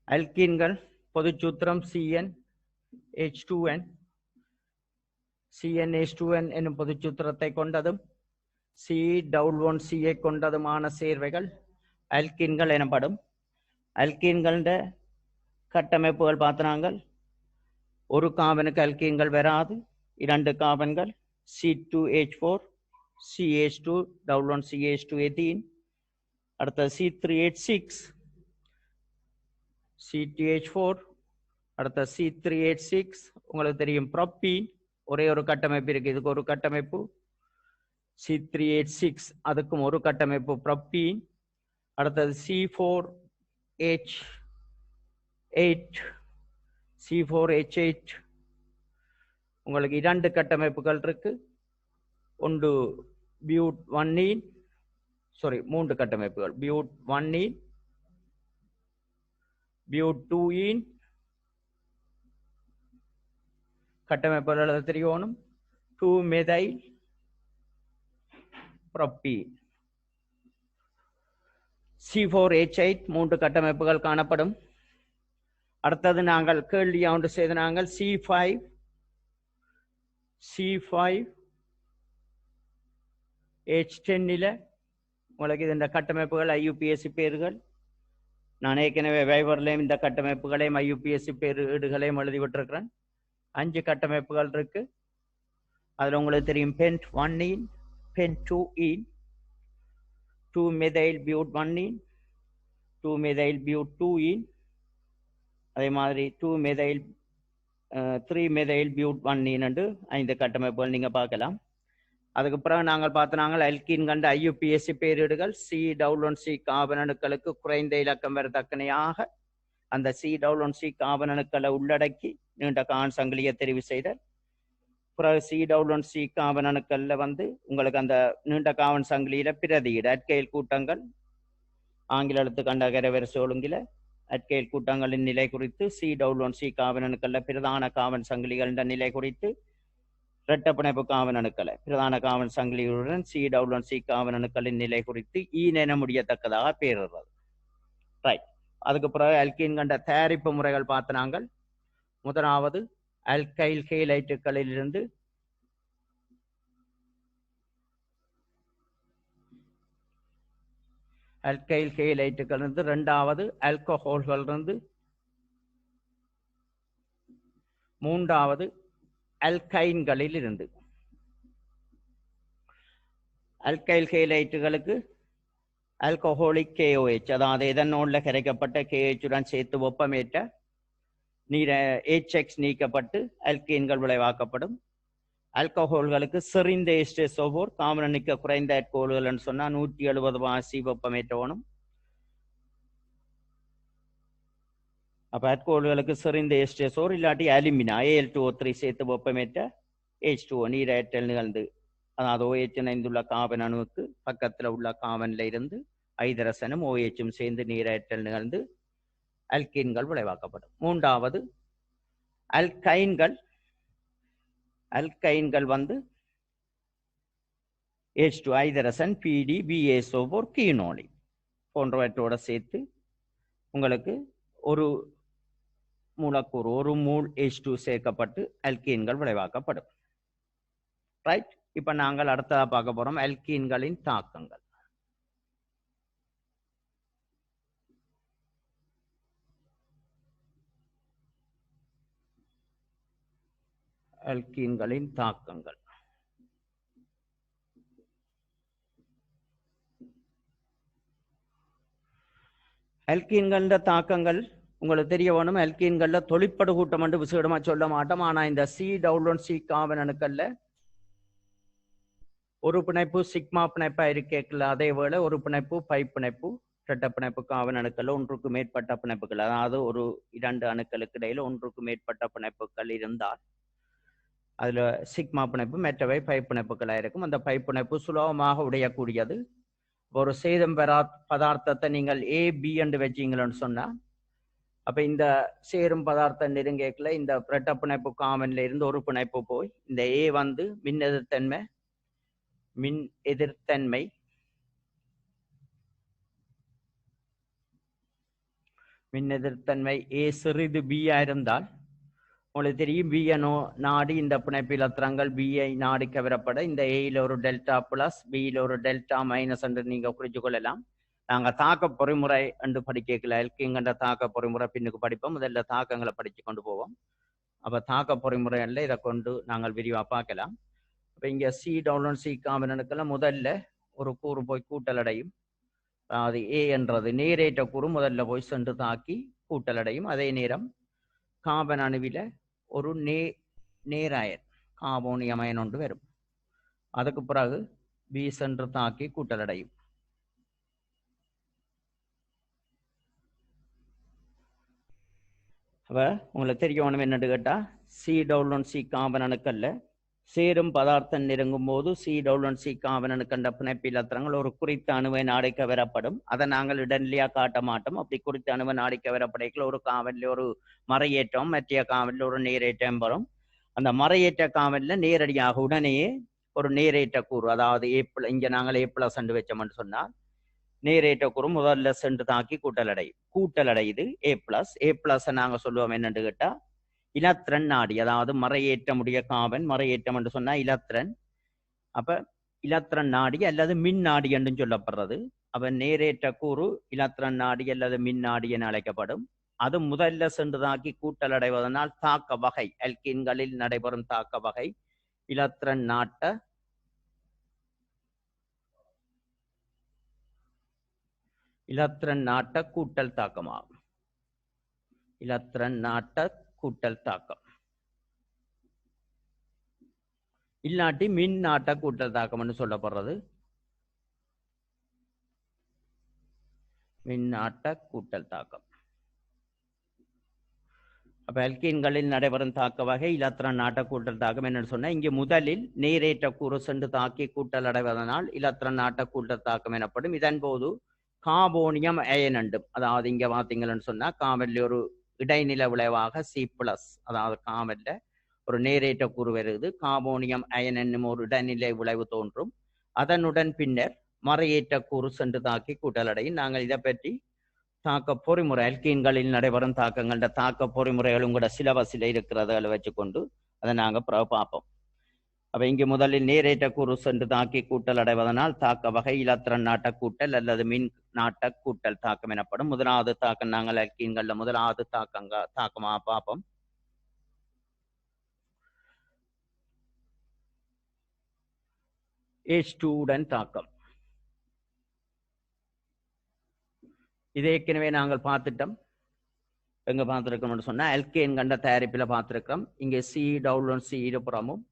அல்கீன்கள் பொதுச்சூத்திரம் CnH2n CnH2n என்னும் பொதுச்சூத்திரத்தை கொண்டதும் C-double-bond-C கொண்டதுமான சேர்வைகள் அல்கீன்கள் எனப்படும். அல்கீன்கள கட்டமைப்புகள் பார்த்தனாங்கள் ஒரு கார்பனுக்கு அல்கீன்கள் வராது, 2 கார்பன்கள் C2H4 CH2 double-bond CH2 ethene, அடுத்தது C3H6 C2H4, அடுத்த C3H6 உங்களுக்கு தெரியும் ப்ரோப்பீன், ஒரே ஒரு கட்டமைப்பு இருக்கு, இதுக்கு ஒரு கட்டமைப்பு C3H6, அதுக்கும் ஒரு கட்டமைப்பு ப்ரோப்பீன். அடுத்தது C4H8 உங்களுக்கு 2 கட்டமைப்புகள் இருக்கு, ஒன்று பியூட்-1ஈன், 3 கட்டமைப்புகள் பியூட்-1ஈன், பியூட்-2ஈன் கட்டமைப்புகள் எழுத தெரியணும், 2-methyl propene. C4H8 3 கட்டமைப்புகள் காணப்படும். அடுத்தது நாங்கள் கேள்வியா ஒன்று செய்த நாங்கள் C5H10 உங்களுக்கு இந்த கட்டமைப்புகள் IUPAC பேர்கள் நான் ஏற்கனவே வைவர்லையும் இந்த கட்டமைப்புகளையும் IUPAC பேருகளையும் எழுதிவிட்டிருக்கிறேன். 5 கட்டமைப்புகள் இருக்கு. அதுல உங்களுக்கு தெரியும் pent-1ஈன், pent-2ஈன், 2-methyl bute-1ஈன், 2-methyl bute-2ஈன், அதே மாதிரி 3-methyl bute-1ஈன் என்று 5 கட்டமைப்புகள் நீங்க பார்க்கலாம். அதுக்கு பிறகு நாங்கள் பார்த்தனாங்கள் அல்கீன் கண்ட IUPAC பேரிடுகள் C-double-bond-C கார்பன் அணுக்களுக்கு குறைந்த இலக்கம் வரத்தக்கனையாக அந்த C-double-bond-C கார்பன் அணுக்களை உள்ளடக்கி நீண்ட கான் சங்கிலியை தெரிவு செய்தல். பிறகு C-double-bond-C கார்பன் அணுக்கள்ல உங்களுக்கு அந்த நீண்ட காவன் சங்கிலியில பிரதியிட அற்கையில் கூட்டங்கள் ஆங்கில எழுத்து கண்ட கரவரிசை ஒழுங்கில அற்கையில் கூட்டங்களின் நிலை குறித்து C-double-bond-C கார்பன் அணுக்கள்ல பிரதான காவன் சங்கிலிகளின் நிலை குறித்து இரட்ட பிணைப்பு காவன் அணுக்களை பிரதான காவன் சங்கிலிகளுடன் C-double-bond-C காவன் அணுக்களின் நிலை குறித்து என முடியத்தக்கதாக பேருறது. ரைட். அதுக்கு பிறகு அல்கீன் கண்ட தயாரிப்பு முறைகள் பார்த்து நாங்கள் முதலாவது அல்கைல் ஹேலைட்டுகளில் இருந்து இரண்டாவது ஆல்கஹால்கள் இருந்து மூன்றாவது அல்கைன்களில் இருந்து. அல்கைல் ஹேலைட்டுகளுக்கு ஆல்கஹாலிக் KOH அதாவது எதனோட்ல கரைக்கப்பட்ட KH உடன் சேர்த்து வெப்பமேற்ற நீர HX நீக்கப்பட்டு அல்கீன்கள் விளைவாக்கப்படும். ஆல்கஹால்களுக்கு செறிந்த எஸ்டேசோபோர் காமரனிக்க குறைந்த ஆல்கஹால்கள் சொன்னா 170 வெப்பமேற்றவனும். அப்ப ஆல்கஹால்களுக்கு செறிந்த எஸ்டேசோர் இல்லாட்டி அலுமினா Al2O3 சேர்த்து வெப்பமேற்ற H2O நீரேற்றல் நிகழ்ந்து அதாவது OH இணைந்துள்ள கார்பன் அணுவுக்கு பக்கத்துல உள்ள கார்பன்ல இருந்து ஐதரசனும் OHம் சேர்ந்து நீரேற்றல் நிகழ்ந்து அல்கீன்கள் விளைவாக்கப்படும். மூன்றாவது அல்கைன்கள் H2 ஐதரசன் PD BaSO4 கீனோலி போன்றவற்றோட சேர்த்து உங்களுக்கு ஒரு மூலக்கூறு ஒரு மூல் H2 சேர்க்கப்பட்டு அல்கீன்கள் விளைவாக்கப்படும். ரைட். இப்ப நாங்கள் அடுத்ததா பார்க்க போறோம் அல்கீன்களின் தாக்கங்கள். அல்கீன்களின் தாக்கங்கள். அல்கீன்கள தாக்கங்கள் உங்களுக்கு தெரிய வேணும். அல்கீன்கள்ல தொழிற்படு கூட்டம் என்று விசேடமா சொல்ல மாட்டோம். ஆனா இந்த C-double-bond-C கார்பன் அணுக்கள்ல ஒரு பிணைப்பு சிக்மா பிணைப்பா இருக்கேக்கல, அதே வேளை ஒரு பிணைப்பு பை பிணைப்பு இரட்ட பிணைப்பு கார்பன் அணுக்கள்ல ஒன்றுக்கு மேற்பட்ட பிணைப்புகள், அதாவது ஒரு 2 அணுக்களுக்கு இடையில ஒன்றுக்கு மேற்பட்ட பிணைப்புகள் இருந்தால் அதுல சிக்மா பிணைப்பு மற்றவை பை பிணைப்புகளாக இருக்கும். அந்த பை பிணைப்பு சுலபமாக உடையக்கூடியது. ஒரு சேதம் பெறா பதார்த்தத்தை நீங்கள் AB என்று வச்சீங்கன்னு சொன்னா அப்ப இந்த சேரும் பதார்த்தம் நெருங்கேக்கல இந்த இரட்ட பிணைப்பு காமன்ல இருந்து ஒரு பிணைப்பு போய் இந்த A மின் எதிர்த்தன்மை மின் எதிர்த்தன்மை ஏ சிறிது பி இருந்தால் உங்களுக்கு தெரியும் பியை நாடி இந்த பிணைப்பு இலத்திரங்கள் பிஐ நாடி கவரப்பட இந்த ஏயில் ஒரு டெல்டா பிளஸ் பியில் ஒரு டெல்டா மைனஸ் என்று நீங்க குறிச்சு கொள்ளலாம். நாங்கள் தாக்க பொறிமுறை என்று படிக்கல எல்கிங்கன்ற தாக்க பொறிமுறை பின்னுக்கு படிப்போம். முதல்ல தாக்கங்களை படித்து கொண்டு போவோம். அப்போ தாக்க பொறிமுறைகளில் இதை கொண்டு நாங்கள் விரிவாக பார்க்கலாம். இப்போ இங்கே சி டவுன்லோட் சி காம்பினனுக்கெல்லாம் முதல்ல ஒரு கூறு போய் கூட்டல் அடையும். அதாவது ஏ என்றது நேரேற்ற கூறு முதல்ல போய் சென்று தாக்கி கூட்டல் அடையும். அதே நேரம் கார்பன் அணுவில ஒரு நேராயன் கார்போனியம் அயன் ஒன்று வரும். அதுக்கு பிறகு பி சென்று தாக்கி கூட்டல் அடையும். அப்ப உங்களுக்கு தெரிய வேணும் என்னன்னு கேட்டா சி டவுன்லோட் சி கார்பன் அணுக்கல்ல சேரும் பதார்த்தம் நெருங்கும் போது சி டவுன்லோட் சி கார்பன் அணுக்கண்ட பிணைப்பு இலத்திரங்கள் ஒரு குறித்த அணுவை நாடிக்க வரப்படும். அதை நாங்கள் உடனடியா காட்ட மாட்டோம். அப்படி குறித்த அணுவை நாடிக்க வரப்படைக்கல ஒரு காவல்ல ஒரு மறையேற்றம் மற்ற காவல்ல ஒரு நேரேற்றம் வரும். அந்த மறையேற்ற காவல்ல நேரடியாக உடனேயே ஒரு நேரேற்ற கூறு, அதாவது இங்க நாங்கள் ஏ பிளஸ் வச்சோம்னு சொன்னால் நேரேற்ற கூறு முதல்ல சென்று தாக்கி கூட்டல் அடையுது ஏ பிளஸ் நாங்க சொல்லுவோம் என்னன்னு கேட்டா இலத்திரன் நாடி, அதாவது மறையேற்றமுடைய காவன் மறையேற்றம் என்று சொன்னா இலத்திரன். அப்ப இலத்திரன் நாடி அல்லது மின் நாடி என்று சொல்லப்படுறது. அப்ப நேரேற்ற கூறு இலத்திரன் நாடி அல்லது மின் நாடி என அழைக்கப்படும். அது முதல்ல சென்று தாக்கி கூட்டல் அடைவதனால் தாக்க வகை அல்கீன்களில் நடைபெறும் தாக்க வகை இலத்திரன் நாட்ட கூட்டல் தாக்கமாகும். இலத்திரன் நாட்ட கூட்டல் தாக்கம் இல்லாட்டி மின் நாட்ட கூட்டல் தாக்கம்னு சொல்லப்படுறது. மின் நாட்ட கூட்டல் தாக்கம். அப்ப அல்கீன்களில் நடைபெறும் தாக்க வகை இலத்திரன் நாட்ட கூட்டல் தாக்கம் என்னன்னு சொன்னா இங்கே முதலில் நேரேற்ற கூறு சென்று தாக்கி கூட்டல் அடைவதனால் இலத்திரன் நாட்ட கூட்டல் தாக்கம் எனப்படும். இதன் போது கார்போனியம் அயனண்டும், அதாவது இங்க பார்த்தீங்கன்னு சொன்னா கார்பன்ல ஒரு இடைநிலை விளைவாக சி பிளஸ், அதாவது கார்பன்ல ஒரு நேரேற்ற கூறு வருது. கார்போனியம் அயன் என்னும் ஒரு இடைநிலை விளைவு தோன்றும். அதனுடன் பின்னர் மறையேற்ற கூறு சென்று தாக்கி கூட்டலடையும். நாங்கள் இதை பற்றி தாக்க பொறிமுறை அல்கீன்களில் நடைபெறும் தாக்கங்கள தாக்க பொறிமுறைகளும் கூட சிலபஸில் இருக்கிறத வச்சுக்கொண்டு அதை நாங்கள் பார்ப்போம். அப்ப இங்கு முதலில் நேரேற்ற கூறு சென்று தாக்கி கூட்டல் அடைவதனால் தாக்க வகை இலத்திரன் நாட்ட கூட்டல் அல்லது மின் நாட்ட கூட்டல் தாக்கம் எனப்படும். முதலாவது தாக்கம் நாங்கள் அல்கீன்கள்ல முதலாவது தாக்கமா பார்ப்போம். H2 தாக்கம். இது ஏற்கனவே நாங்கள் பார்த்துட்டோம். எங்க பார்த்துருக்கோம்னு சொன்னா அல்கேன் கண்ட தயாரிப்பில் பார்த்துருக்கோம். இங்கே சி டவுன்லோட் சி இருபுறமும்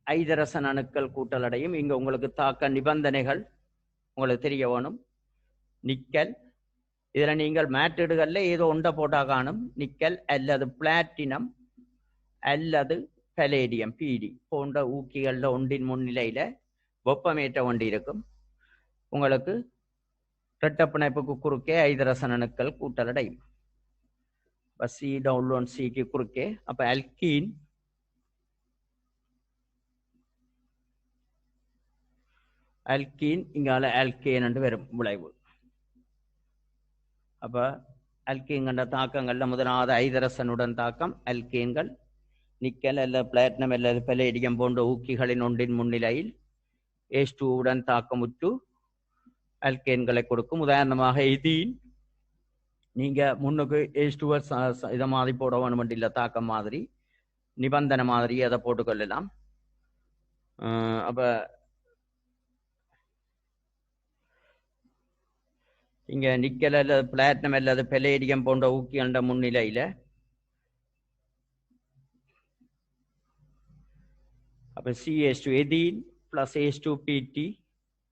ஐதரசன் அணுக்கள் கூட்டல் அடையும். இங்க உங்களுக்கு தாக்க நிபந்தனைகள் உங்களுக்கு தெரிய வேணும். நிக்கல், இதுல நீங்கள் மேட்டீடுகள்ல ஏதோ ஒன்றை போட்டா காணும். நிக்கல் அல்லது பிளாட்டினம் அல்லது பலேடியம் பிடி போன்ற ஊக்கிகள்ல ஒன்றின் முன்னிலையில வெப்பமேற்ற ஒன்று இருக்கும். உங்களுக்கு இரட்ட பிணைப்புக்கு குறுக்கே ஐதரசன் அணுக்கள் கூட்டல் அடையும். சி டவுன்லோட் சிக்கு குறுக்கே அப்ப அல்கீன் இங்கால அல்கேன் என்று வரும் விளைவு. அப்ப அல்கீன் கண்ட தாக்கங்கள்ல முதலாவது ஐதரசனுடன் தாக்கம் அல்கேன்கள் நிக்கல் அல்லது பிளாட்டினம் அல்லது பலேடியம் போன்ற ஊக்கிகளின் ஒன்றின் முன்னிலையில் H2 தாக்கமுற்று அல்கேன்களை கொடுக்கும். உதாரணமாக எதீன் நீங்க முன்னுக்கு H2 இதை மாதிரி போட வேணும் இல்லை, தாக்கம் மாதிரி நிபந்தனை மாதிரி அதை போட்டுக்கொள்ளலாம். அப்ப இங்க நிக்கல் அல்லது பிளாட்டினம் அல்லது பெலேடியம் போன்ற ஊக்கிகள முன்னிலையில அப்ப CH2 எதீன் plus H2PT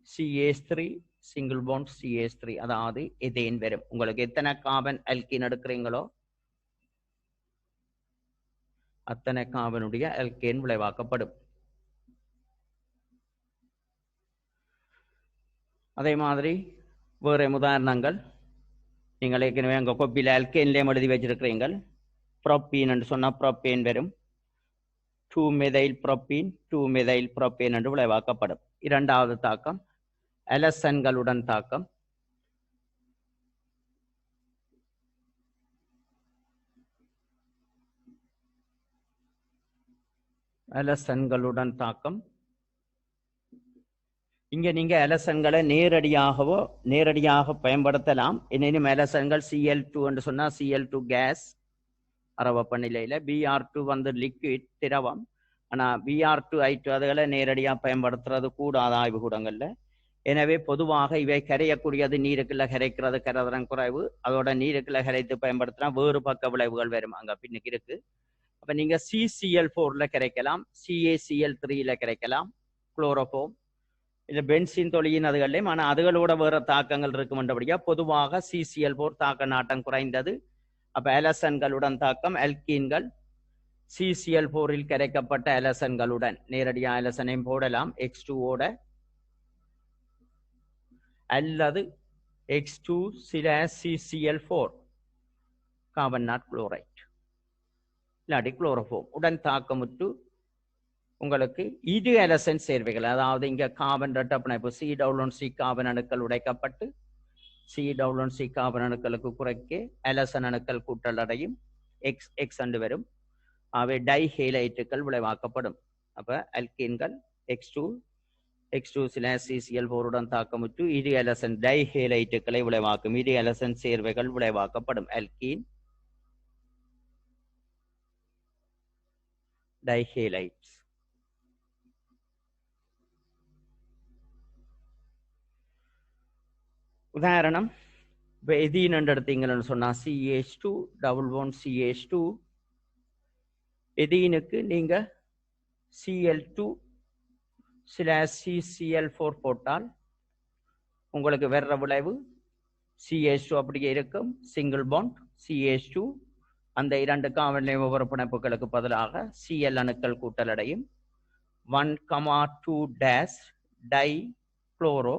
CH3 single bond CH3, அதாவது எதேன் வரும். உங்களுக்கு எத்தனை கார்பன் அல்கீன் எடுக்கிறீங்களோ அத்தனை கார்பனுடைய அல்கேன் விளைவாக்கப்படும். அதே மாதிரி வேற உதாரணங்கள் நீங்கள் ஏற்கனவே அங்கே கொப்பியில் அல்கேன்லேயும் எழுதி வச்சிருக்கிறீங்கள். ப்ரோப்பீன் என்று சொன்னால் ப்ரோப்பேன் வரும். 2 மெதைல் ப்ரோப்பீன் 2 மெதைல் ப்ரோப்பேன் என்று விளைவாக்கப்படும். இரண்டாவது தாக்கம் அலசன்களுடன் தாக்கம். அலசன்களுடன் தாக்கம். இங்க நீங்க அலசன்களை நேரடியாக பயன்படுத்தலாம். எனினும் அலசன்கள் Cl2 என்று சொன்னா Cl2 கேஸ் அரவப்ப நிலையில, Br2 வந்து லிக்விட் திரவம். ஆனா Br2I2 அதுகளை நேரடியாக பயன்படுத்துறது கூடாத ஆய்வுகூடங்கள்ல. எனவே பொதுவாக இவை கரையக்கூடியது, நீருக்குள்ள கரைக்கிறது கரதரம் குறைவு. அதோட நீருக்குள்ள கரைத்து பயன்படுத்தினா வேறு பக்க விளைவுகள் வரும், அங்க பின்னுக்கு இருக்கு. அப்ப நீங்க CCl4ல கரைக்கலாம், CaCl3ல கரைக்கலாம், குளோரோஃபோம் இல்ல பென்சின் தொழியின் அதுகளையும். ஆனால் அதுகளோட வேற தாக்கங்கள் இருக்குமென்றபடியா பொதுவாக CCl4 தாக்க நாட்டம் குறைந்தது. அப்ப அலசன்களுடன் தாக்கம், அல்கீன்கள் CCl4ல் கரைக்கப்பட்ட அலசன்களுடன் நேரடியாக அலசனையும் போடலாம் X2ஓட, அல்லது X2 CCl4 carbon not chloride இல்லாட்டி குளோரோஃபோம் உடன் தாக்கமுற்று உங்களுக்கு இரு அலசன் சேர்வைகள், அதாவது இங்க கார்பன் இரட்டை பிணைப்பு C(C) கார்பன் அணுக்கள் உடைக்கப்பட்டு C(C) கார்பன் அணுக்களுக்கு குறைக்க அலசன் அணுக்கள் கூட்டல் அடையும், X அண்டு வரும். அவை டைஹேலைட்டுகள் விளைவாக்கப்படும். அப்ப அல்கீன்கள் X2 CCl4 உடன் தாக்கமுற்று இரு அலசன் டைஹேலைட்டுகளை விளைவாக்கும், இரு அலசன் சேர்வைகள் விளைவாக்கப்படும். அல்கீன் டைஹேலைட்ஸ். உதாரணம், இப்போ எதீன் எடுத்தீங்கன்னு சொன்னா CH2 CH2. எதீனுக்கு நீங்க Cl2/CCl4 போட்டால் உங்களுக்கு வர்ற விளைவு CH2 அப்படியே இருக்கும், சிங்கிள் பாண்ட் CH2. அந்த இரண்டு கார்பன் ஒவ்வொரு பிணைப்புகளுக்கு பதிலாக Cl அணுக்கள் கூட்டல் அடையும். 1,2 டை குளோரோ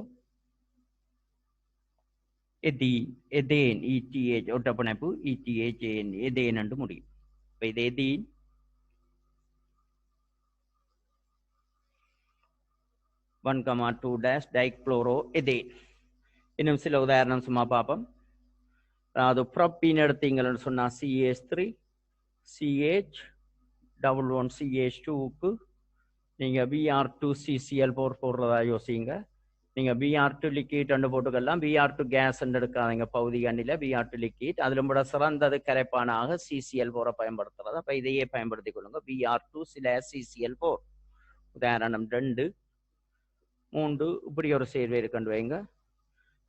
எதேன் ETH ஒட்ட பிணைப்பு ETHAN எதேன் என்று முடியும். இது எதீன். டைக்ளோரோ எதேன். இன்னும் சில உதாரணம் சும்மா பார்ப்போம். அதாவது ப்ரோப்பீன் எடுத்தீங்கன்னு சொன்னா CH3 CH11CH2க்கு நீங்க Br2 CCl4 போடுறதா யோசிங்க. நீங்க Br2 லிக்விட் அண்டு போட்டுக்கலாம், Br2 கேஸ் எடுக்காதீங்க பகுதி அண்ணில, Br2 லிக்விட். அதுல கூட சிறந்தது கரைப்பானாக CCl4 பயன்படுத்துறது. அப்ப இதையே பயன்படுத்திக் கொள்ளுங்க, Br2/CCl4. உதாரணம் 2, 3 இப்படி ஒரு சேர்வை இருக்குன்னு வைங்க.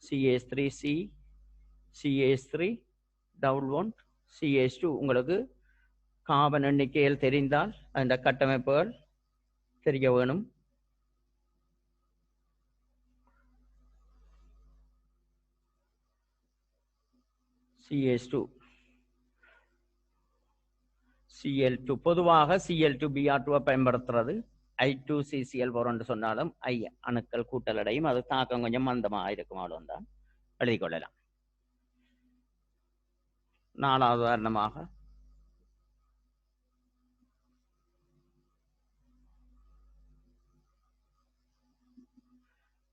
CH3C CH3 உங்களுக்கு கார்பன் எண்ணிக்கையில் தெரிந்தால் அந்த கட்டமைப்புகள் தெரிய வேணும். Cl2 பொதுவாக Cl2 Br2 பயன்படுத்துறது. I2 CCl4 என்று சொன்னாலும் I அணுக்கள் கூட்டல் அடையும், அது தாக்கம் கொஞ்சம் மந்தமாக இருக்கும், அவ்வளவுதான். எழுதிக் கொள்ளலாம். 4வது உதாரணமாக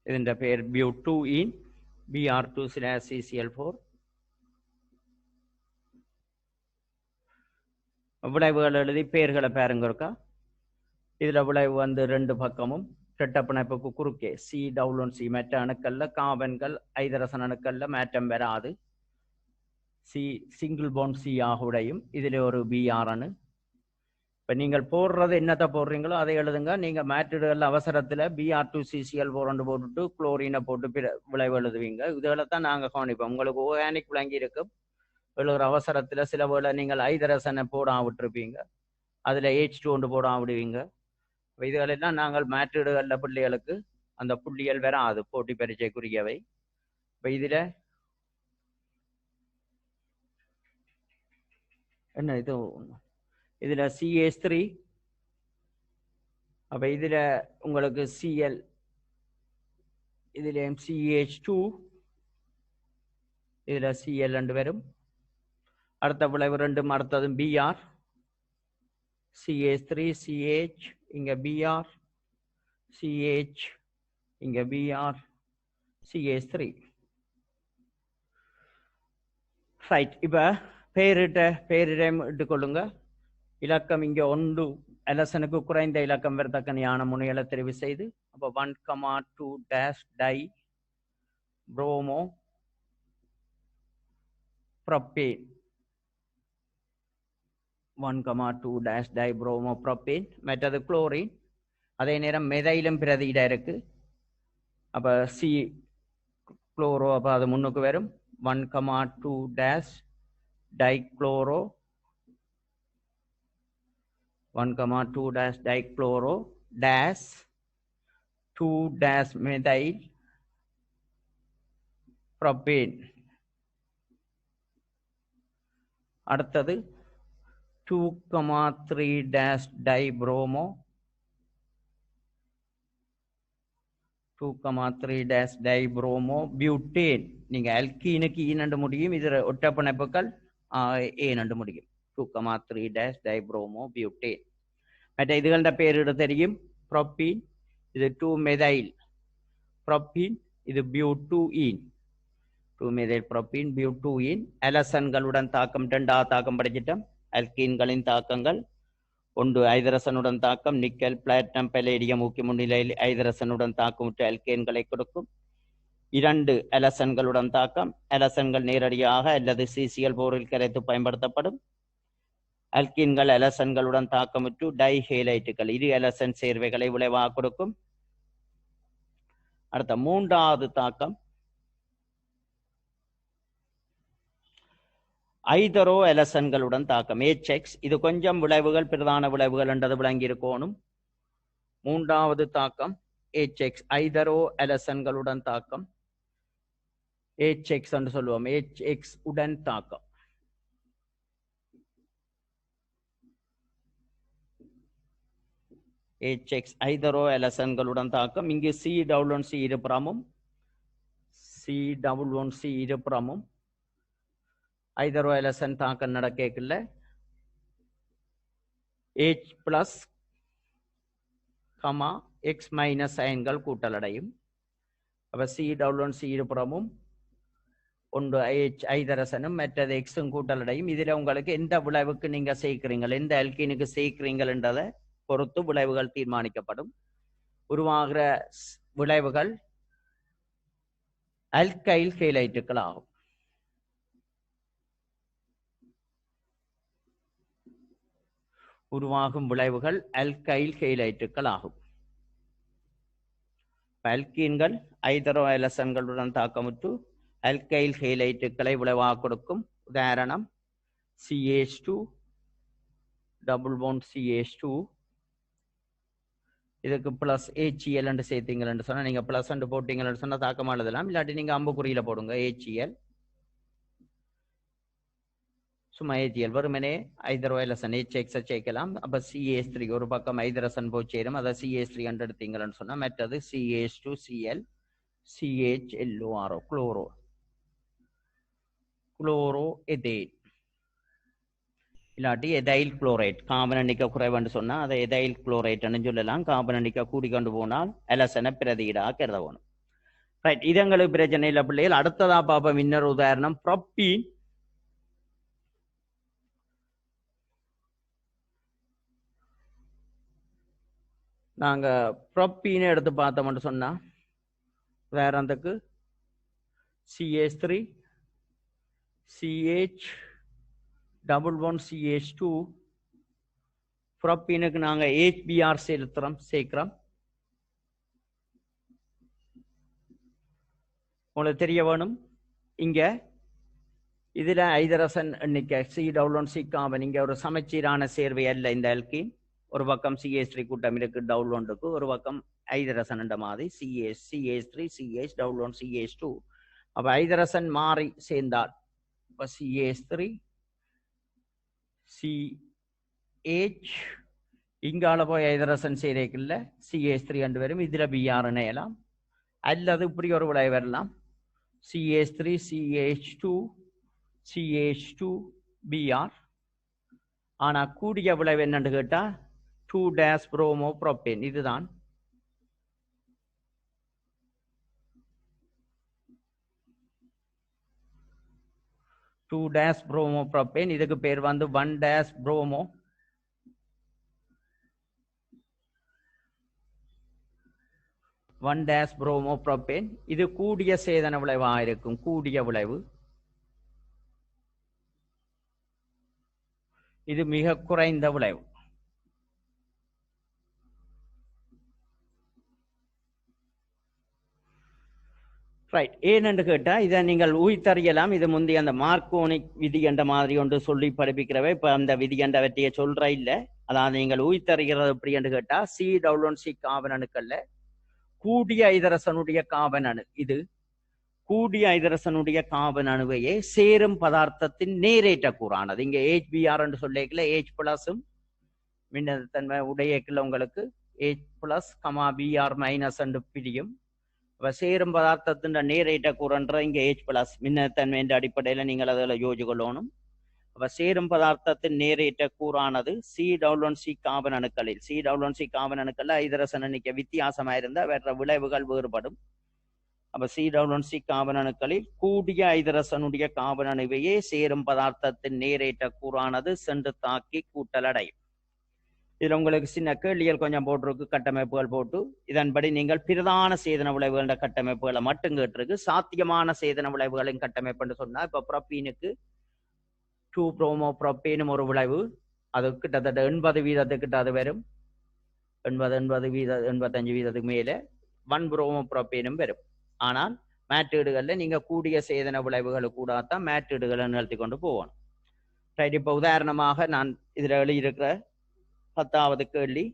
இதன் பெயர் பியூட்டூயின் Br2/CCl4. விளைவுகள் எழுதி பெயர்களை பாருங்க இருக்கா. இதுல விளைவு வந்து ரெண்டு பக்கமும் இரட்டை பிணைப்புக்கு குறுக்கே C(C) மற்ற அணுக்கள்ல கார்பன்கள் ஐதரசன் அணுக்கள்ல மாற்றம் வராது, சிங்கிள் பாண்ட் C ஆக உடையும். இதுல ஒரு Br அணு. இப்ப நீங்கள் போடுறது என்னத்தை போடுறீங்களோ அதை எழுதுங்க. நீங்க மாற்றிடுதல் அவசரத்துல Br2 CCl4 போட்டுட்டு குளோரினை போட்டு விளைவு எழுதுவீங்க. இதுகளைத்தான் நாங்க கவனிப்போம். உங்களுக்கு ஓர்கானிக் விளங்கி இருக்கும், எழுதுற அவசரத்துல சில வேளை நீங்கள் ஐதரசனை போடாம விட்டுருப்பீங்க, அதுல H2 போடாம விடுவீங்க. இதுகளெல்லாம் நாங்கள் மாற்றிடுகள்ல பிள்ளைகளுக்கு அந்த புள்ளிகள் வராது, போட்டி பரீட்சைக்குரியவை. இப்ப இதுல என்ன இதுல CH3. அப்ப இதுல உங்களுக்கு Cl, இதுல CH2, இதுல Cl வரும். அடுத்த விளைவு ரெண்டும் அடுத்ததும் Br, CH3 CH, இங்க Br, CH, இங்க Br, CH3. ரைட். இப்போ பேரிடம் எடுத்துக்கொள்ளுங்க. இலக்கம் இங்கே 1 அலசனுக்கு குறைந்த இலக்கம் வரத்தக்க ஞான முனைகளை தெரிவு செய்து அப்போ 1,2 dash dibromopropane 1,2 dash dibromopropane. மற்றது குளோரின். அதே நேரம் மெதைலும் பிரதியிட இருக்கு. அப்போ சி குளோரோ அப்போ அது முன்னுக்கு வரும் 1,2 dash dichloro 1,2 dash dichloro dash 2 dash methyl propane. அடுத்தது 2,3 dash dibromo 2,3 dash dibromo butane. நீங்க அல்கீனுக்கு ஈனண்டு முடியும். இது ஒட்ட பிணைப்புகள் ஏனண்டு முடியும். 2,3 dash dibromo butane. மற்ற இதுகள பேரிட தெரியும். ப்ரோப்பீன் இது 2 மெதைல் ப்ரோப்பீன் இது பியூட்டூயின் 2 மெதைல் ப்ரோப்பீன் பியூட்டூயின். அலசன்களுடன் தாக்கம் 2 தாக்கம் படிச்சிட்டோம். அல்கீன்களின் தாக்கங்கள் 1 ஐதரசனுடன் தாக்கம் நிக்கல் பிளாட்டினம் பலேடியம் முக்கிய முன்னிலையில் ஐதரசனுடன் தாக்கமுற்ற அல்கேன்களை கொடுக்கும். 2 அலசன்களுடன் தாக்கம் அலசன்கள் நேரடியாக அல்லது சிசிஎல் போரில் கரைத்து பயன்படுத்தப்படும். அல்கீன்கள் அலசன்களுடன் தாக்கமுற்று டைஹேலைட்டுகள் இரு அலசன் சேர்வைகளை விளைவாக கொடுக்கும். அடுத்த 3வது தாக்கம் ஐதரோ அலசன்களுடன் தாக்கம் HX. இது கொஞ்சம் விளைவுகள் பிரதான விளைவுகள் என்றது விளங்கி இருக்கணும். 3வது தாக்கம் HX ஐதரோ அலசன்களுடன் தாக்கம் HX என்று சொல்லுவோம். HX உடன் தாக்கம். HX ஐதரோ அலசன்களுடன் தாக்கம். இங்கு C11C இருபுறமும் C11C இருபுறமும் ஐதரோ அலசன் தாக்கம் நடக்கல H பிளஸ் X மைனஸ் அயன்கள் கூட்டலடையும். அப்ப C11C இருபுறமும் 1 H ஐதரசனும் மற்றது எக்ஸும் கூட்டலடையும். இதுல உங்களுக்கு எந்த விளைவுக்கு நீங்க சேர்க்கிறீங்கள், எந்த அல்கீனுக்கு சேர்க்கிறீங்கள் என்றதை பொறுத்து விளைவுகள் தீர்மானிக்கப்படும். உருவாகிற விளைவுகள் அல்கைல் ஹேலைட்டுகள் ஆகும். உருவாகும் விளைவுகள் அல்கைல் ஹேலைட்டுகள் ஆகும். அல்கீன்கள் ஐதரோ அலசன்களுடன் தாக்கமுற்று அல்கைல் ஹேலைட்டுகளை விளைவாக கொடுக்கும். உதாரணம் CH2 டபுள் பாண்ட் CH2 இதுக்கு பிளஸ் HCl என்று சேர்த்தீங்கன்னு சொன்னா நீங்க பிளஸ் என்று போட்டீங்கன்னு சொன்னா தாக்கமா எழுதலாம். இல்லாட்டி நீங்க அம்புக்குறியில போடுங்க HCl சும்மா HCl வெறுமனே ஐதரோ அலசன் HX சேர்க்கலாம். அப்ப CH3 ஒரு பக்கம் ஐதரசன் போய் சேரும். அதை CH3 என்று எடுத்தீங்கன்னு சொன்னா மற்றது CH2Cl CHLORO குளோரோ எதேன் இல்லாட்டி எதைல் குளோரைட். கார்பன் எண்ணிக்கை குறைவுன்னு சொன்னா அதை எதைல் குளோரைட்னு சொல்லலாம். கார்பன் எண்ணிக்கை கூடி கொண்டு போனால் அலசனை பிரதியிடாக கருத வேணும். ரைட். இதங்களுக்கு பிரச்சனை இல்லை பிள்ளைகள். அடுத்ததா பார்ப்போம் இன்னொரு உதாரணம் ப்ரோப்பீன். நாங்க ப்ரோப்பீனை எடுத்து பார்த்தோம்னு சொன்னா உதாரணத்துக்கு CH3 CH double one CH2 ப்ரோப்பீனுக்கு நாங்க HBr சேர்க்கிறோம். உங்களுக்கு தெரிய வேணும். இங்க இதுல ஐதரசன் எண்ணிக்கை C11C கார்பன் இங்க ஒரு சமச்சீரான சேர்வை அல்ல. இந்த அல்கீன் ஒரு பக்கம் CH3 கூட்டம் இருக்கு டபுள் ஒன்றுக்கு, ஒரு பக்கம் ஐதரசன் என்ற மாதிரி CH3 CH double one CH2. அப்ப ஐதரசன் மாறி சேர்ந்தால் இப்ப CH3 CH இங்கால போய் ஐதரசன் சேர்க்கல CH3 என்று வரும். இதுல Br இணையலாம் அல்லது இப்படி ஒரு விளை வரலாம் CH3 CH2 Br. ஆனா கூடிய விளைவு என்னன்னு கேட்டா 2 டேஷ் புரோமோ ப்ரோப்பேன். இதுதான் 2' புரோமோ ப்ரோப்பேன். இதுக்கு பேர் வந்து 1' புரோமோ. Promo propane. இது கூடிய சேதன விளைவாக இருக்கும். கூடிய விளைவு. இது மிக குறைந்த விளைவு. ரைட். ஏனென்று கேட்டால் இதை நீங்கள் ஊய்த்தறியலாம். இது முந்தைய அந்த மார்க்கோனிக் விதி என்ற மாதிரி ஒன்று சொல்லி படிப்பிக்கிறவை. இப்போ அந்த விதி என்ற வெற்றியை சொல்ற இல்லை. அதாவது நீங்கள் ஊய்த்தறிகிறது எப்படி என்று கேட்டால் C கார்பன் அணுக்கள்ல கூடிய ஐதரசனுடைய கார்பன் அணு, இது கூடிய ஐதரசனுடைய கார்பன் அணுவையே சேரும் பதார்த்தத்தின் நேரேற்ற கூறானது. இங்கே HBr என்று சொல்லிக்கல H பிளஸும் மின்னழுத்தன்மை உடையக்குள்ள உங்களுக்கு H பிளஸ் Br மைனஸ் என்று பிரியும். சேரும் பதார்த்தத்தின் நேரேற்ற கூறன்ற இங்கே H பிளஸ் மின்னழுத்தன்மை என்ற அடிப்படையில் நீங்கள் அதில் யோசிச்சு கொள்ளணும். அப்ப சேரும் பதார்த்தத்தின் நேரேற்ற கூறானது C கார்பன் அணுக்களில் C கார்பன் அணுக்கள் ஐதரசன் எண்ணிக்கை வித்தியாசமாக இருந்தால் வேற விளைவுகள் வேறுபடும். அப்ப C கார்பன் அணுக்களில் கூடிய ஐதரசனுடைய கார்பன் அணுவையே சேரும் பதார்த்தத்தின் நேரேற்ற கூறானது சென்று தாக்கி கூட்டல் அடையும். இதுல உங்களுக்கு சின்ன கேள்விகள் கொஞ்சம் போட்டிருக்கு, கட்டமைப்புகள் போட்டு. இதன்படி நீங்கள் பிரதான சேதன விளைவுகள கட்டமைப்புகளை மட்டும் கேட்டிருக்கு. சாத்தியமான சேதன விளைவுகளின் கட்டமைப்புன்னு சொன்னா இப்ப ப்ரோப்பீனுக்கு 2 புரோமோ ப்ரோப்பேனும் ஒரு விளைவு. அது கிட்டத்தட்ட 80% அது வரும். 85% மேல 1 புரோமோ ப்ரோப்பேனும் வரும். ஆனால் மேற்றீடுகள்ல நீங்க கூடிய சேதன விளைவுகளை கூடாதான் மேற்றீடுகளை நிறுத்தி கொண்டு போகணும். ரைட். இப்ப உதாரணமாக நான் இதுல எழுதியிருக்கிற 10வது கேள்வி,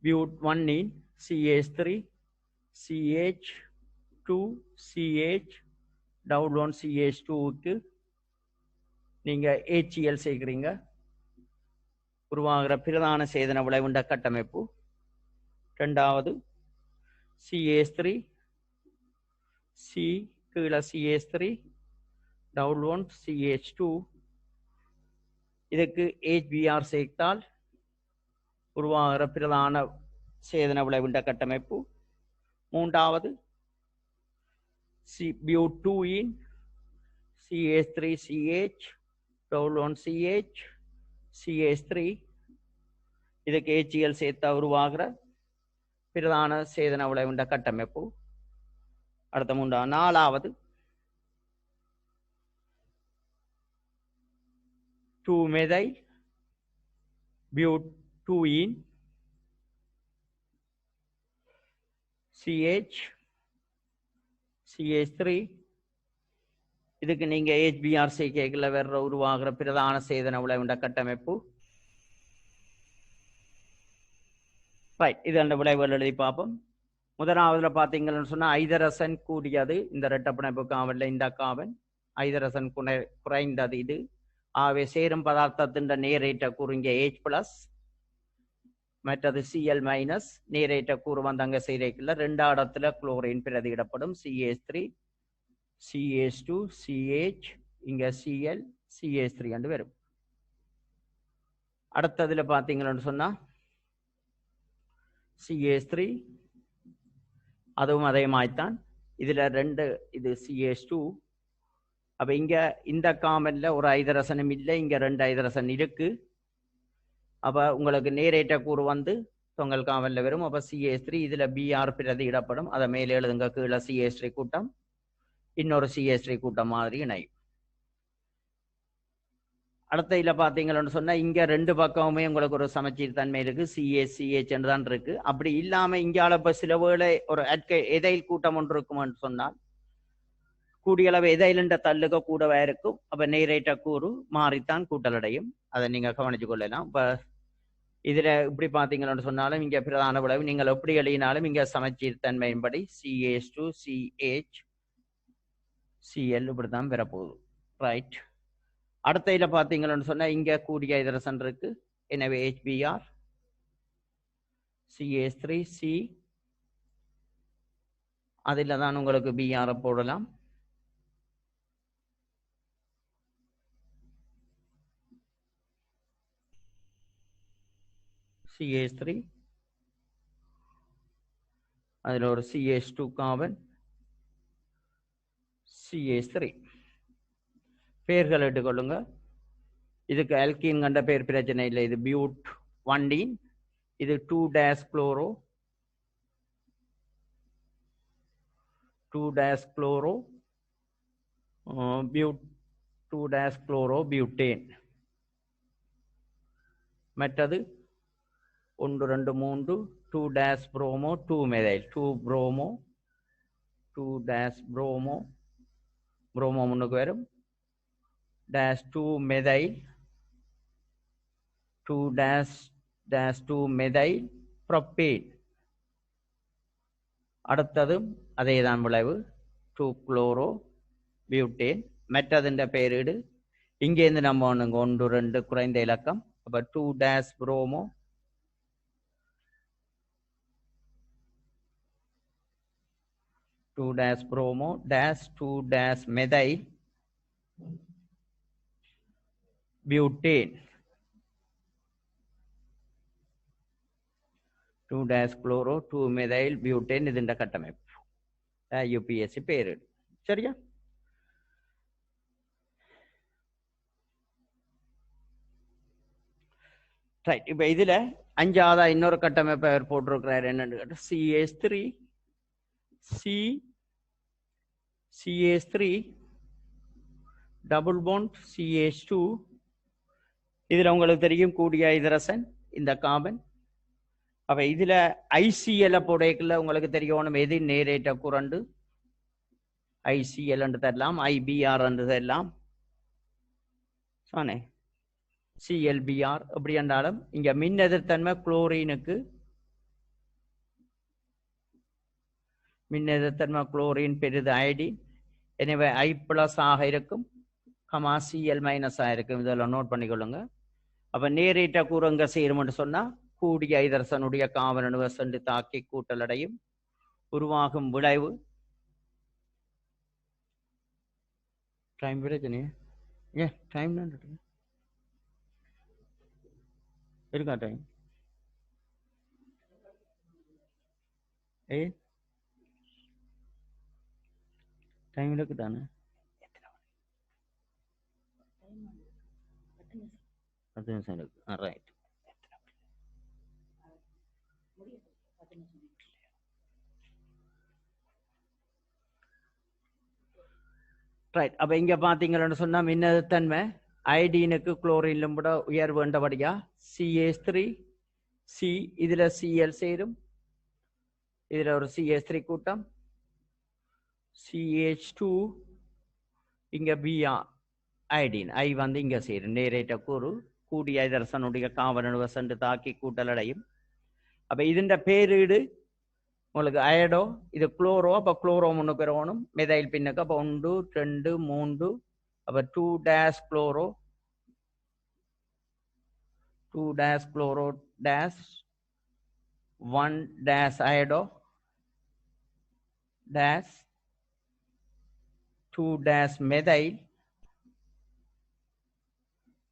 பியூட் 1 இன் CH3 CH2 CH டவுன் CH2க்கு நீங்க HCl சேர்க்கிறீங்க. உருவாகிற பிரதான சேதன விளைவுண்ட கட்டமைப்பு. இரண்டாவது CH3 C கீழே CH3 டவுன் CH2 இதுக்கு HBr சேர்த்தால் உருவாகிற பிரதான சேதன விளைவுண்ட கட்டமைப்பு. மூன்றாவது பியூட் 2 இன் CH3CH டவுன் CH CH3 இதுக்கு HCl சேர்த்தா உருவாகிற பிரதான சேதன விளைவுண்ட கட்டமைப்பு. அடுத்த நாலாவது 2-methyl பியூட் 2 இன் CH3 இதுக்கு நீங்க HBr சேர்க்கைகளை வேற உருவாகிற பிரதான சேதன விளைவுண்ட கட்டமைப்பு. ரைட். இது அந்த விளைவுகள் எழுதி பார்ப்போம். முதலாவதுல பாத்தீங்கன்னு சொன்னா ஐதரசன் கூடியது இந்த இரட்டப்பிணைப்பு காவல்ல இந்த காவன், ஐதரசன் குறைந்தது இது. ஆகவே சேரும் பதார்த்தத்தின் நேரேற்ற கூறு இங்கே H பிளஸ், மற்றது Cl மைனஸ். நேரேற்ற கூறு வந்து அங்க செய்யறதுல 2வது இடத்துல குளோரின் பிரதியிடப்படும். CH3 CH2 CH இங்க Cl CH3 என்று வரும். அடுத்ததுல பாத்தீங்கன்னு சொன்னா CH3 அதுவும் அதே மாதிரிதான். இதுல 2 இது CH2. அப்ப இங்க இந்த காமன்ல ஒரு ஐதரசனும் இல்லை, இங்க 2 ஐதரசன் இருக்கு. அப்ப உங்களுக்கு நேரேற்ற கூறு வந்து தொங்கல் காமன்ல வரும். அப்ப CH3 இதுல Br பிரதியிடப்படும். அதை மேலே எழுதுங்க, கீழே CH3 கூட்டம் இன்னொரு CH3 கூட்டம் மாதிரி இணையும். அடுத்த இதுல பாத்தீங்கன்னு சொன்னா இங்க 2 பக்கமுமே உங்களுக்கு ஒரு சமச்சீர் தன்மை இருக்கு. CH தான் இருக்கு. அப்படி இல்லாம இங்கால இப்ப சில வேளை ஒரு எதைல் கூட்டம் ஒன்று இருக்கும்னு சொன்னால் கூடிய அளவு எதையிலுண்ட தள்ளுக கூடவா இருக்கும். அப்ப நேரேற்ற கூறு மாறித்தான் கூட்டலடையும். அதை நீங்க கவனிச்சு கொள்ளலாம். இப்ப இதுல இப்படி பாத்தீங்கன்னு சொன்னாலும் இங்க பிரதான விளைவு நீங்கள் எப்படி எழுதினாலும் இங்க சமச்சீர் தன்மையின்படி CH2 CH Cl இப்படித்தான் பெறப்போகுது. ரைட். அடுத்த இதுல பாத்தீங்கன்னு சொன்னா இங்க கூடிய ஐதரசன் இருக்கு. எனவே HBr CH3 C அதுல தான் உங்களுக்கு Br போடலாம். CH3 அதுல ஒரு CH2 கார்பன் CH3 பேர்கள் எடுத்துக்கொள்ளுங்க. இதுக்கு அல்கீன் கண்ட பேர் பிரச்சனை இல்லை. இது பியூட் 1டீன், இது 2-குளோரோ, 2-குளோரோ பியூட் 2-குளோரோ பியூட்டேன். மற்றது 1 2 3 2-புரோமோ 2-மெதைல், 2-புரோமோ 2-புரோமோ, புரோமோ முன்னுக்கு வரும், -2-மெதைல் 2-2-மெதைல் ப்ரோப்பேன். அடுத்தது அதே தான் விளைவு, 2-குளோரோ பியூட்டேன். மற்றதுன்ற பேரிடு இங்கேருந்து நம்ம ஒன்றுங்க 1 2 குறைந்த இலக்கம். அப்போ 2-புரோமோ 2-புரோமோ 2-மெதைல் பியூட்டேன், 2-குளோரோ 2-மெதைல் பியூட்டேன். இதுண்ட கட்டமைப்பு UPSC பேரிடு. சரியா? ரைட். இப்போ இதுல 5ஆவதா இன்னொரு கட்டமைப்பை அவர் போட்டிருக்கிறார். என்னன்னு கேட்டா CH3 CH3 double bond CH2. இதுல உங்களுக்கு தெரியும் கூடிய ஐதரசன் இந்த கார்பன். அப்ப இதுல ICL போடைக்குள்ள உங்களுக்கு தெரியணும் எது நேரேட்ட குரண்டு. ICL என்று தரலாம், IBR என்று தரலாம், சொன்னே CLBR. எப்படி என்றாலும் இங்க மின் எதிர்த்தன்மை குளோரினுக்கு, மின் எதிர்த்தன்மை குளோரின் பெரிது அயோடின். எனவே I+ ஆக இருக்கும், Cl- ஆக இருக்கும். இதெல்லாம் நோட் பண்ணிக்கொள்ளுங்க. அப்ப நேரேட்ட கூறுங்க சேரும் சொன்னா கூடிய ஐதரசனுடைய காவலனுவ சென்று தாக்கி கூட்டலடையும். உருவாகும் விளைவு டைம் பிரச்சனை டைம் இருக்கா? டைம் டைம் இருக்குதானே? 10 நிமிஷம் இருக்கு. ரைட். ரைட். அப்ப இங்க பாத்தீங்கன்னு சொன்னா மின்னழுத்தன்மை அயோடீனுக்கு குளோரின்லும் கூட உயர் வேண்டபடியா CH3 C, இதுல Cl சேரும், இதுல ஒரு CH3 கூட்டம், CH2 இங்க Br அயோடின், I வந்து இங்க சேரும். நேரேட்ட கூறு கூடிய ஐதரசனுடைய காவலனுவ சென்று தாக்கி கூட்டலடையும். அப்ப இதுண்ட பேரீடு உங்களுக்கு அயடோ, இது குளோரோ. அப்ப குளோரோ முன்னுக்கு வரணும், மெதைல் பின்னுக்கு. அப்ப 1 2 3, அப்ப 2-குளோரோ 2-குளோரோ 1-அயடோ 2-மெதைல்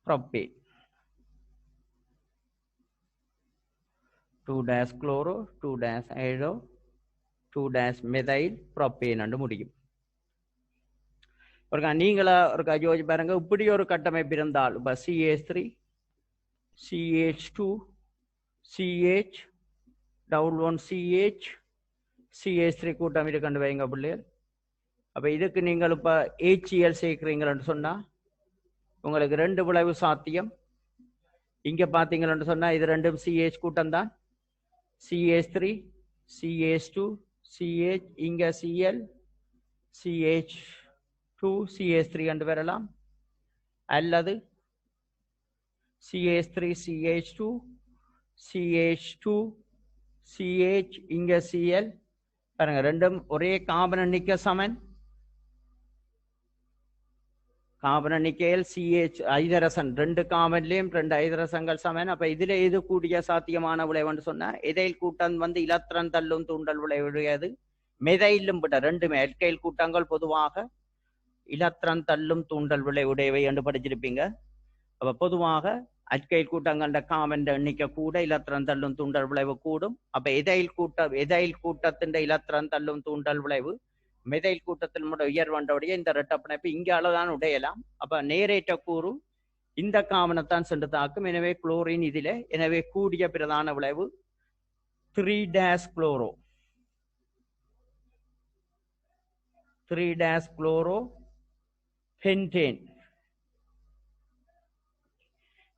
ப்ரோப்பேன், 2-குளோரோ 2-அயடோ 2-மெதைல் ப்ரோப்பேன் என்று முடியும். நீங்களா ஒரு யோசிச்சு பாருங்க. இப்படி ஒரு கட்டமைப்பு இருந்தால் இப்ப CH3 CH2 CH CH CH3 கூட்டம் இருக்குன்னு வைங்க பிள்ளைகள். அப்ப இதுக்கு நீங்கள் இப்ப HCl சேர்க்கிறீங்கன்னு சொன்னா உங்களுக்கு 2 விளைவு சாத்தியம். இங்க பாத்தீங்கன்னு சொன்னா இது ரெண்டும் CH கூட்டம் தான். CH3 CH2 CH, இங்க Cl CH2 CH3 என்று வரலாம். அல்லது CH3 CH2 CH2 CH, இங்க Cl. பாருங்க ரெண்டும் ஒரே கார்பன் எண்ணிக்கை சமன். கார்பன் எண்ணிக்கையில் CH ஐதரசன் 2 கார்பன்லயும் 2 ஐதரசங்கள் சமன். அப்ப இதுல எது கூடிய சாத்தியமான விளைவுன்னு சொன்னா எதைல் கூட்டம் வந்து இலத்திரன் தள்ளும் தூண்டல் விளைவுடையது. மெதைலும் விட 2 அல்கைல் கூட்டங்கள் பொதுவாக இலத்திரன் தள்ளும் தூண்டல் விளைவுடையவை என்று படிச்சிருப்பீங்க. அப்ப பொதுவாக அல்கைல் கூட்டங்கண்ட கார்பன் எண்ணிக்கை கூட இலத்திரன் தள்ளும் தூண்டல் விளைவு கூடும். அப்ப எதைல் கூட்டத்தின் இலத்திரன் தள்ளும் தூண்டல் விளைவு மெதைல் கூட்டத்தில் உயர்வண்டோடைய இந்த இரட்ட பிணைப்பு இங்காலதான் உடையலாம். அப்ப நேரேற்ற கூறு இந்த காமனைத்தான் சென்று தாக்கும். எனவே குளோரின் இதிலே, எனவே கூடிய பிரதான விளைவு 3-குளோரோ 3-குளோரோ பென்டேன்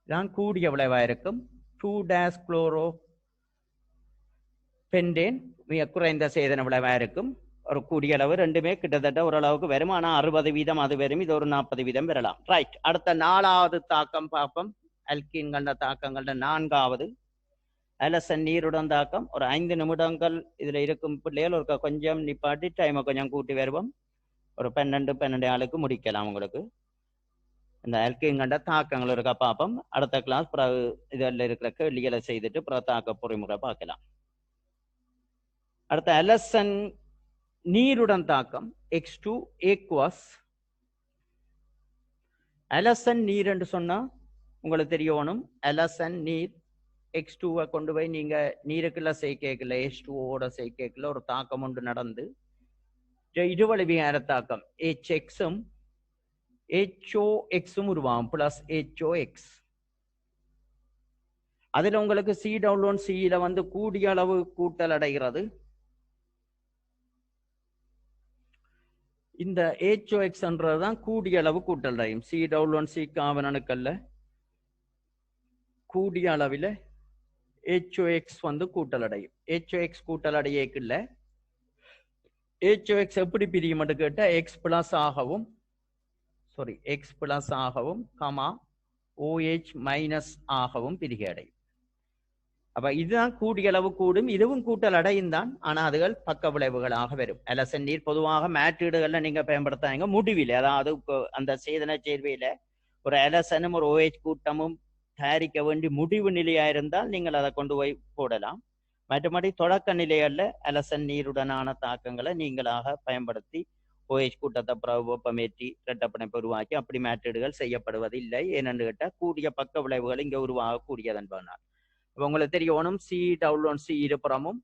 தான் கூடிய விளைவாக இருக்கும். 2-குளோரோ பென்டேன் மிக குறைந்த சேதன விளைவாக இருக்கும். ஒரு கூடிய அளவு ரெண்டுமே கிட்டத்தட்ட ஓரளவுக்கு வரும். ஆனால் 60% அது வரும், இது ஒரு 40% வரலாம். ரைட், அடுத்த 4வது தாக்கம் பார்ப்போம். அல்கீன் கண்ட தாக்கங்கள்ட 4வது அலசன் நீருடன் தாக்கம். ஒரு 5 நிமிடங்கள் இதுல இருக்கும் பிள்ளைகள் ஒரு கொஞ்சம் நிப்பாட்டி டைமை கொஞ்சம் கூட்டி வருவோம். ஒரு 12 ஆளுக்கு முடிக்கலாம். உங்களுக்கு இந்த அல்கீன் கண்ட தாக்கங்கள் இருக்கா பார்ப்போம். அடுத்த கிளாஸ் பிறகு இதில் இருக்கிற கேள்விகளை செய்துட்டு பிறகு தாக்க பொறிமுறை பார்க்கலாம். அடுத்த அலசன் நீருடன் தாக்கம் X2 aqueous. அலசன் நீர் என்று சொன்னா உங்களுக்கு தெரியணும். அலசன் நீர் X2 கொண்டு போய் நீங்க நீருக்குள்ள சேர்க்கல, H2ஓட சேர்க்கல ஒரு தாக்கம் ஒன்று நடந்து இருவழி விகார தாக்கம் HXம் HOXம் உருவாகும். Plus HOX. அதுல உங்களுக்கு C(C)ல வந்து கூடிய அளவு கூட்டல் அடைகிறது. இந்த HOXன்றதுதான் கூடிய அளவு கூட்டல் அடையும். C(C) கார்பன் அணுக்கள்ல கூடிய அளவில் HOX வந்து கூட்டல் அடையும். HOX கூட்டல் அடையக்குள்ள HOX எப்படி பிரியும் கேட்டா X+ ஆகவும் கமா OH- ஆகவும் பிரிகை அடையும். அப்ப இதுதான் கூடிய அளவு கூடும். இதுவும் கூட்டல் அடையும் தான். ஆனா அதுகள் பக்க விளைவுகளாக வரும். அலசன் நீர் பொதுவாக மேற்றீடுகள்ல நீங்க பயன்படுத்தாங்க முடிவில், அதாவது அந்த சேதன சேர்வையில ஒரு அலசனும் ஒரு OH கூட்டமும் தயாரிக்க வேண்டி முடிவு நிலையா இருந்தால் நீங்கள் அதை கொண்டு போய் போடலாம். மற்றபடி தொடக்க நிலைகள்ல அலசன் நீருடனான தாக்கங்களை நீங்களாக பயன்படுத்தி OH கூட்டத்தை வெப்பமேற்றி இரட்டப்பிணைப்பு உருவாக்கி அப்படி மேற்றீடுகள் செய்யப்படுவதில்லை. ஏனென்று கேட்டால் கூடிய பக்க விளைவுகள் இங்க உருவாகக்கூடியதன்பானால். அப்ப உங்களுக்கு தெரியணும் C(C) இருபுறமும்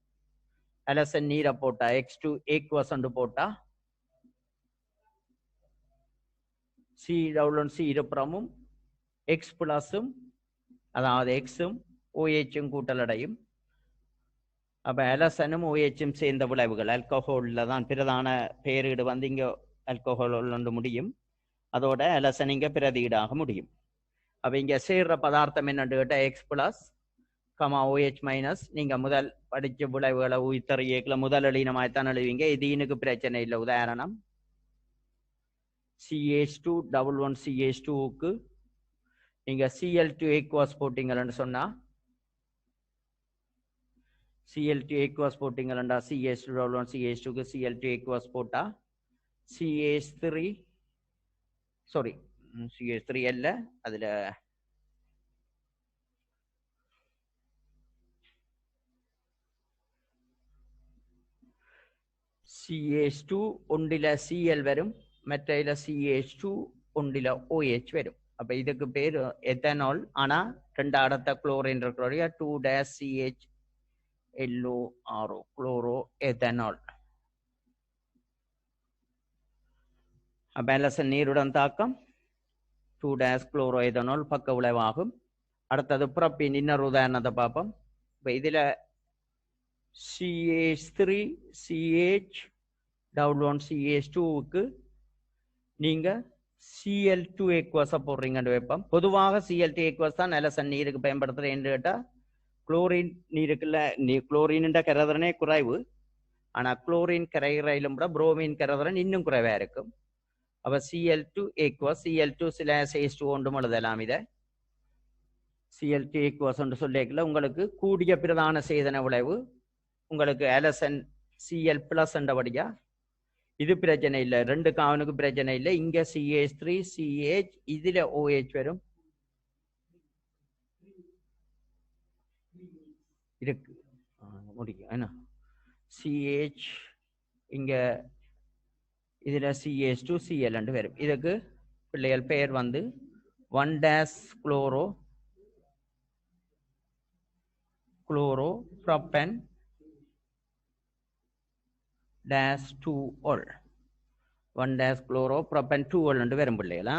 அலசன் நீரை போட்டா X2 aqueous போட்டா C(C) இருபுறமும் X+ம் அதாவது Xம் OHம் கூட்டல் அடையும். அப்ப அலசனும் OHம் சேர்ந்த விளைவுகள் ஆல்கஹால்ல தான் பிரதான பெயரீடு வந்து இங்க ஆல்கஹால் ஒன்று முடியும். அதோட அலசன் இங்க பிரதியீடாக முடியும். அப்ப இங்க சேர்ற பதார்த்தம் என்னன்னு கேட்டா X+ கமா OH-. நீங்க முதல் படிச்ச விளைவுகளை உயிர்த்தறியக்குள்ள முதல் எழுதினமாய்த்தான் எழுதுவீங்க. இதீனுக்கு பிரச்சனை இல்லை. உதாரணம் CH2 நீங்க Cl2 aqueous போட்டீங்கன்னு சொன்னா Cl2 aqueous போட்டீங்கன்னா CH2 Cl2 aqueous போட்டா CH3 அல்ல, அதுல CH2 ஒன்றில Cl வரும், மற்ற CH2 ஒன்றில OH வரும். அப்ப இதுக்கு பேர் எத்தனால். ஆனா ரெண்டு அடுத்த குளோரின் இருக்கிறோடைய 2-CHLORO குளோரோ எத்தனால். அப்ப அலசன் நீருடன் தாக்கம் 2-குளோரோ எத்தனால் பக்க விளைவாகும். அடுத்தது புறப்பின் இன்னொரு உதாரணத்தை பார்ப்போம். இப்ப இதுல CH3 CH CH2க்கு நீங்க Cl2 aqueous போடுறீங்கன்னு வைப்போம். பொதுவாக Cl2 aqueous தான் அலசன் நீருக்கு பயன்படுத்துறேன் என்று கேட்டா குளோரின் நீருக்குள்ள குளோரின் கரைதிறனே குறைவு. ஆனா குளோரின் கரைதிறனிலும் கூட புரோமின் கரைதிறன் இன்னும் குறைவா இருக்கும். அப்ப Cl2 aqueous Cl2 சில H2 ஒன்றும் எழுதலாம். இதை Cl2 aqueous என்று சொல்லிக்கல உங்களுக்கு கூடிய பிரதான சேதன விளைவு உங்களுக்கு அலசன் Cl+ என்றபடியா இது பிரச்சனை இல்லை. ரெண்டு காவனுக்கு பிரச்சனை இல்லை. இங்க CH3 CH இதுல OH வரும் இருக்கு முடியும் என்ன CH இங்க இதுல CH2 Cl வரும். இதுக்கு பிள்ளைகள் பெயர் வந்து 1-குளோரோப்ரோபன் -2ol 1 டேஷ் குளோரோ ப்ரோபன் 2 வரும் பிள்ளைகளா.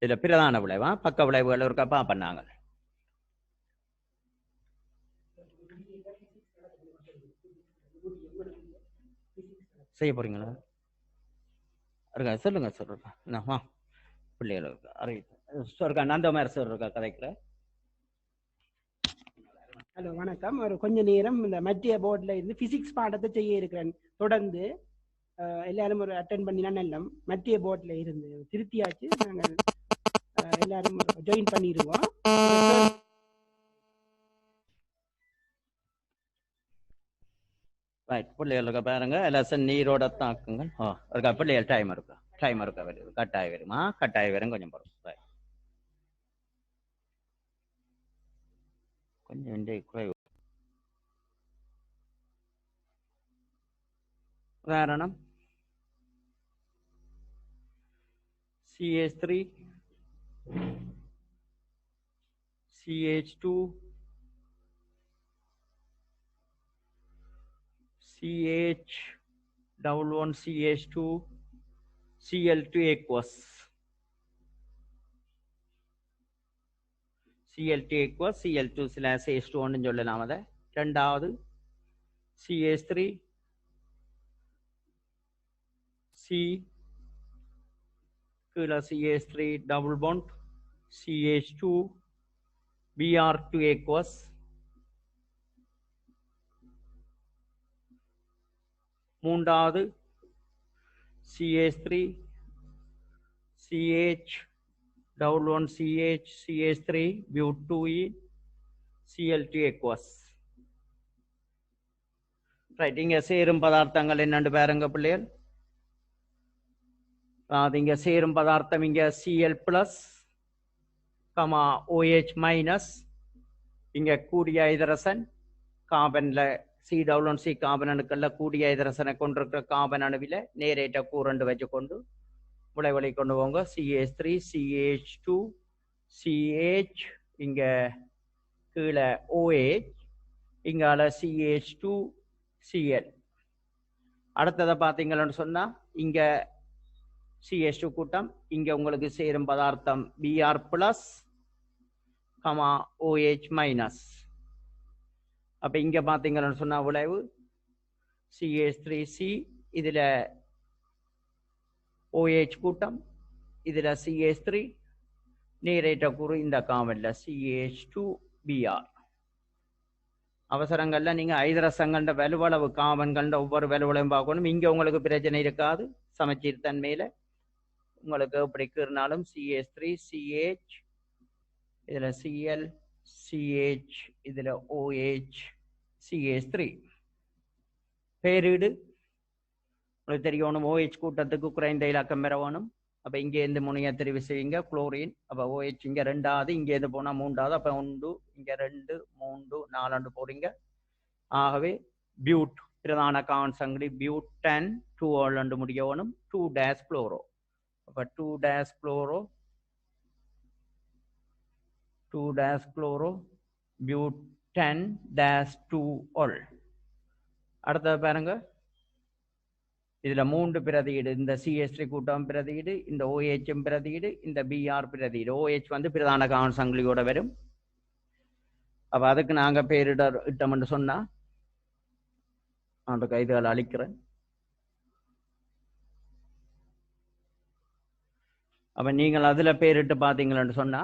இதில் பிரதான விளைவா பக்க விளைவுகள் இருக்கா பார்ப்போம். செய்ய போறீங்களா இருக்கா? சொல்லுங்க சொல்லுங்க. என்னவா பிள்ளைகளுக்கு இருக்கா? நந்தகுமார் சார் இருக்கா கதைக்கிற? ஹலோ வணக்கம். ஒரு கொஞ்ச நேரம் இந்த மத்திய போர்டில் இருந்து பிசிக்ஸ் பாடத்தை செய்ய இருக்கிறேன். தொடர்ந்து எல்லாரும் ஒரு அட்டென்ட் பண்ணினா நல்லம். மத்திய போர்டில் இருந்து திருத்தியாச்சு. நாங்கள் எல்லாரும் ஜாயின் பண்ணிடுவோம். பிள்ளைகளுக்கு பாருங்க லெசன் நீரோட தாக்குங்கள். இருக்கா பிள்ளைகள்? டைம் இருக்கா? டைம் இருக்கா? வருது கட்டாய வருமா? கட்டாய வரும் கொஞ்சம் போகிறோம். கொஞ்சம் குறைவு காரணம் CH3 CH2 CH double 1 CH2 Cl2 aqueous Cl2 aqueous Cl2 CH2 ஒன்று சொல்லலாம். அதை ரெண்டாவது CH3 C கீழே CH3 double bond CH2 Br2 aqueous மூன்றாவது CH3 CH double 1 CH CH3 But2e Cl2 aqueous. Right. இங்க சேரும் பதார்த்தங்கள் என்னன்னு பாருங்க பிள்ளைகள். இங்க சேரும் பதார்த்தம் இங்க Cl பிளஸ் OH மைனஸ். இங்க கூடிய ஐதரசன் கார்பன்ல C கார்பன் அணுக்கள்ல கூடிய ஐதரசனை கொண்டிருக்கிற கார்பன் அணுவில நேரேற்ற கூரண்டு வச்சுக்கொண்டு விளைவழி கொண்டு போங்க. CH3 CH2 CH இங்க கீழே OH இங்கால CH2 Cl. அடுத்ததை பார்த்தீங்கன்னு சொன்னா இங்க CH2 கூட்டம் இங்க உங்களுக்கு சேரும் பதார்த்தம் Br பிளஸ் OH மைனஸ். அப்ப இங்க பாத்தீங்கன்னு சொன்னா விளைவு CH3C இதுல OH கூட்டம் இதுல CH3 நீரேற்ற கூறு இந்த காமல்ல CH2Br. அவசரங்கள்ல நீங்க ஐதரசங்கண்ட வலுவளவு காமன்கண்ட ஒவ்வொரு வலுவளையும் பார்க்கணும். இங்க உங்களுக்கு பிரச்சனை இருக்காது. சமச்சீர் தன்மையில உங்களுக்கு எப்படி இருந்தாலும் CH3 CH இதுல Cl CH இதுல OH CH3 பேரிடு உங்களுக்கு தெரியணும். OH கூட்டத்துக்கு குறைந்த இலக்கம் பெறணும். அப்ப இங்கே இருந்து முனைய தெரிவு செய்யுங்க குளோரின். அப்ப OH இங்க ரெண்டாவது, இங்க இருந்து போனா மூன்றாவது. அப்ப 1 இங்க 2 3 4 போறீங்க. ஆகவே பியூட் பிரதான கான் சங்கிலி பியூட்டன் 2 முடியணும். 2 டேஷ் குளோரோ. அப்ப 2 dash chloro 2 dash chloro butane dash 2 all. அடுத்தது பாருங்க. இதுல 3 பிரதியீடு. இந்த CH3 கூட்டம் பிரதியீடு, இந்த OH பிரதியீடு, இந்த Br பிரதியீடு. OH வந்து பிரதான கான் சங்கிலியோட வரும். அப்ப அதுக்கு நாங்க இட்டோம்னு சொன்னா அந்த கைதுகளை அழிக்கிறேன். அப்ப நீங்கள் அதுல பேரிட்டு பாத்தீங்கன்னு சொன்னா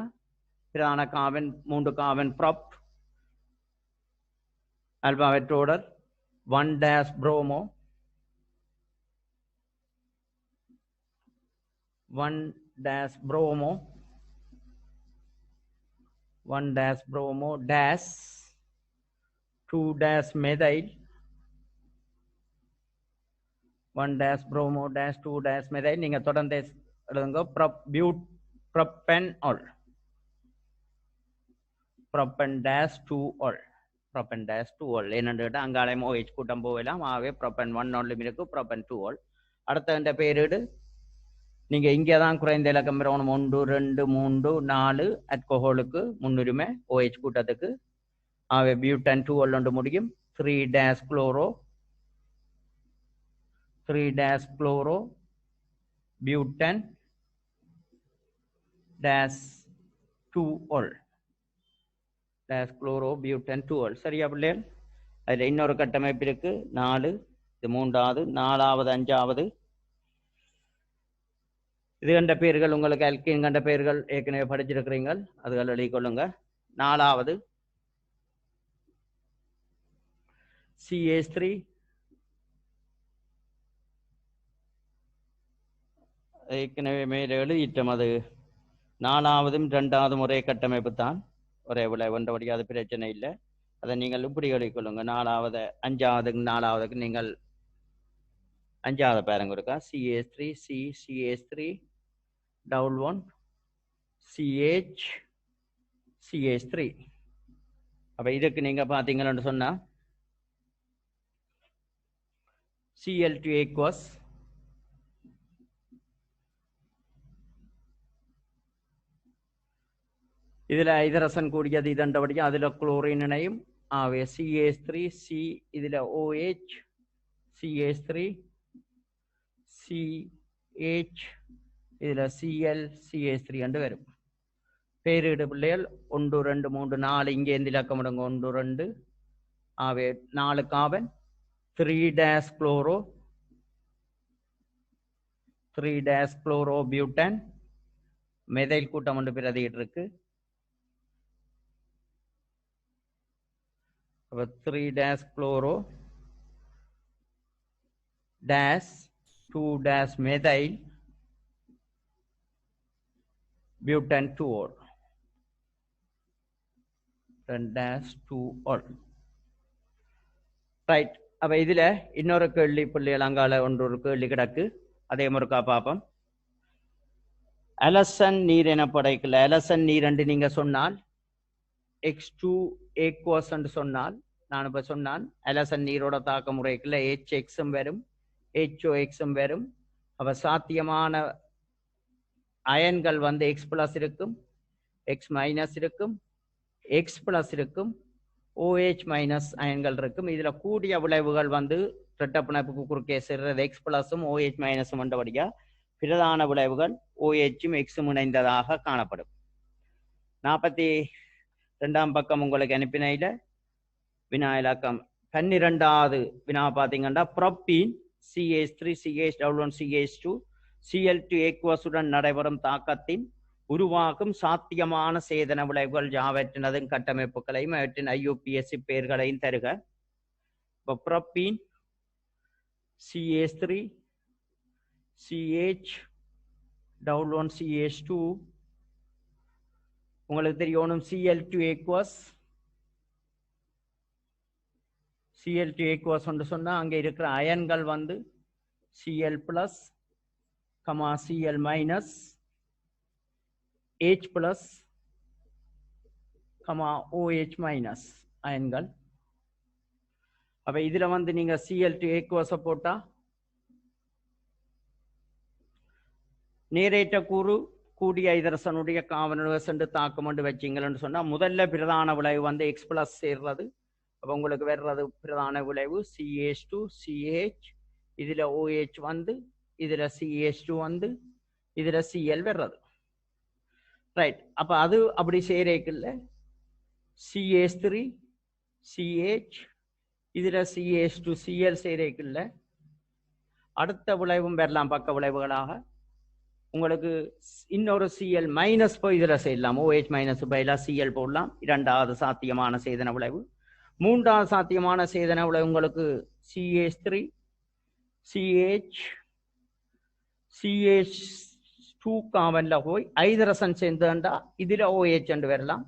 பிரதான காவன் 3 காவன் ப்ராப் அல்பாவெட்டோடர் 1 dash bromo 1 dash bromo 1 dash bromo dash 2 dash methyl 1 dash bromo dash 2 dash methyl. நீங்க தொடர்ந்து எழுதுங்க. propanol propan dash 2 ol propan dash 2 ol என்னன்னு கேட்டா அங்காலயம் OH கூட்டம் போகலாம். ஆகவே propan 1 ol இருக்கு propan 2 ol. அடுத்த இந்த பேரிடு நீங்க இங்கே தான் குறைந்த இலக்கம் பெறணும். 1 2 3 4 அல்கோஹோலுக்கு முன்னுரிமை OH கூட்டத்துக்கு. ஆகவே பியூட்டன் 2 ஒன்று முடியும். 3 dash chloro 3 chloro butane -2ol chloro butane 2ol. சரியா பிள்ளைகள்? அதில் இன்னொரு கட்டமைப்பு இருக்கு 4, இது 3வது, 4வது, 5வது. இது கண்ட பேர்கள் உங்களுக்கு அல்கீன் கண்ட பேர்கள் ஏற்கனவே படிச்சிருக்கிறீங்க, அதுகள் எழுதிக்கொள்ளுங்க. 4வது CH3 ஏற்கனவே மேலே எழுதிட்டோம். அது 4வதும் 2வதும் ஒரே கட்டமைப்பு தான், ஒரே விளைவு ஒன்றபடி, அது பிரச்சனை இல்லை. அதை நீங்கள் இப்படி எழுதிக்கொள்ளுங்க. 4வது 5வதுக்கு 4வதுக்கு நீங்கள் 5வது பாருங்க இருக்கா, CH3 CH3 1 CH3. அப்ப இதுக்கு நீங்க பாத்தீங்கன்னு சொன்னா Cl2 aqueous இதுல ஐதரசன் கூடியது இதண்டபடியா அதுல குளோரின் இணையும். ஆவே CH3 C இதுல OH CH3 CH இதுல Cl CH3 என்று வரும். பேரிடு பிள்ளைகள் 1 2 3 4 இங்கே இருந்து இலக்கம் விடுங்க. 1 2 ஆவே 4 carbon 3 chloro 3 chloro butane methyl கூட்டம் ஒன்று பிரதிட்டு இருக்கு. அப்ப 3 chloro 2 methyl butane 2ol 2ol. Right. அப்ப இதுல இன்னொரு கேள்வி பிள்ளைகள் அங்கால ஒன்று கேள்வி கிடக்கு, அதே முறைக்கா பார்ப்போம். அலசன் நீர் எனப்படைக்கல. அலசன் நீர் என்று நீங்க சொன்னால் X2 aqueous என்று சொன்னால், நான் இப்ப சொன்னான் அலசன் நீரோட தாக்க முறைக்குள்ள HXம் வரும் HOXம் வரும். அப்ப சாத்தியமான அயன்கள் வந்து X+ இருக்கும், X- இருக்கும், X+ இருக்கும், OH- அயன்கள் இருக்கும். இதுல கூடிய விளைவுகள் வந்து இரட்டப்பிணைப்புக்கு குறுக்கே சேர்றது X+ OH- வந்தபடியா பிரதான விளைவுகள் OH-ம் X-ம் இணைந்ததாக காணப்படும். 42ஆம் பக்கம் உங்களுக்கு அனுப்பினையில வினா இலக்கம் 12வது வினா பாத்தீங்கன்னா propene CH3 CH1 CH2 Cl2 aqueous உடன் நடைபெறும் தாக்கத்தின் உருவாகும் சாத்தியமான சேதன விளைவுகள் யாவற்றினதும் கட்டமைப்புகளையும் அவற்றின் IUPAC பெயர்களையும் தருக. இப்போ புரோப்பீன் CH3 CH1 CH2 உங்களுக்கு தெரியணும். Cl2 aqueous ஒன்று சொன்னா அங்க இருக்கிற அயன்கள் வந்து Cl+, Cl-, H+, OH- அயன்கள். அப்ப இதுல வந்து நீங்க Cl2 aqueous போட்டா நேரேற்ற கூறு கூடிய ஐதரசனுடைய காவலுடைய சென்று தாக்கம் கொண்டு வச்சிங்கன்னு சொன்னா முதல்ல பிரதான விளைவு வந்து X+ சேர்றது. அப்ப உங்களுக்கு வர்றது பிரதான விளைவு CH2 CH இதுல OH வந்து இதுல CH2 வந்து இதுல Cl வர்றது. ரைட். அப்ப அது அப்படி சேரேக்குள்ள CH3 CH இதுல CH2 Cl சேரேக்குள்ள அடுத்த விளைவும் வரலாம் பக்க விளைவுகளாக. உங்களுக்கு இன்னொரு Cl- போய் இதுல செய்யலாம். OH- பதிலா Cl போடலாம். இரண்டாவது சாத்தியமான சேதன விளைவு. மூன்றாவது சாத்தியமான சேதன விளைவு உங்களுக்கு CH3 CH2 காவன்ல போய் ஐதரசன் சேர்ந்தா இதுல OH என்று வரலாம்.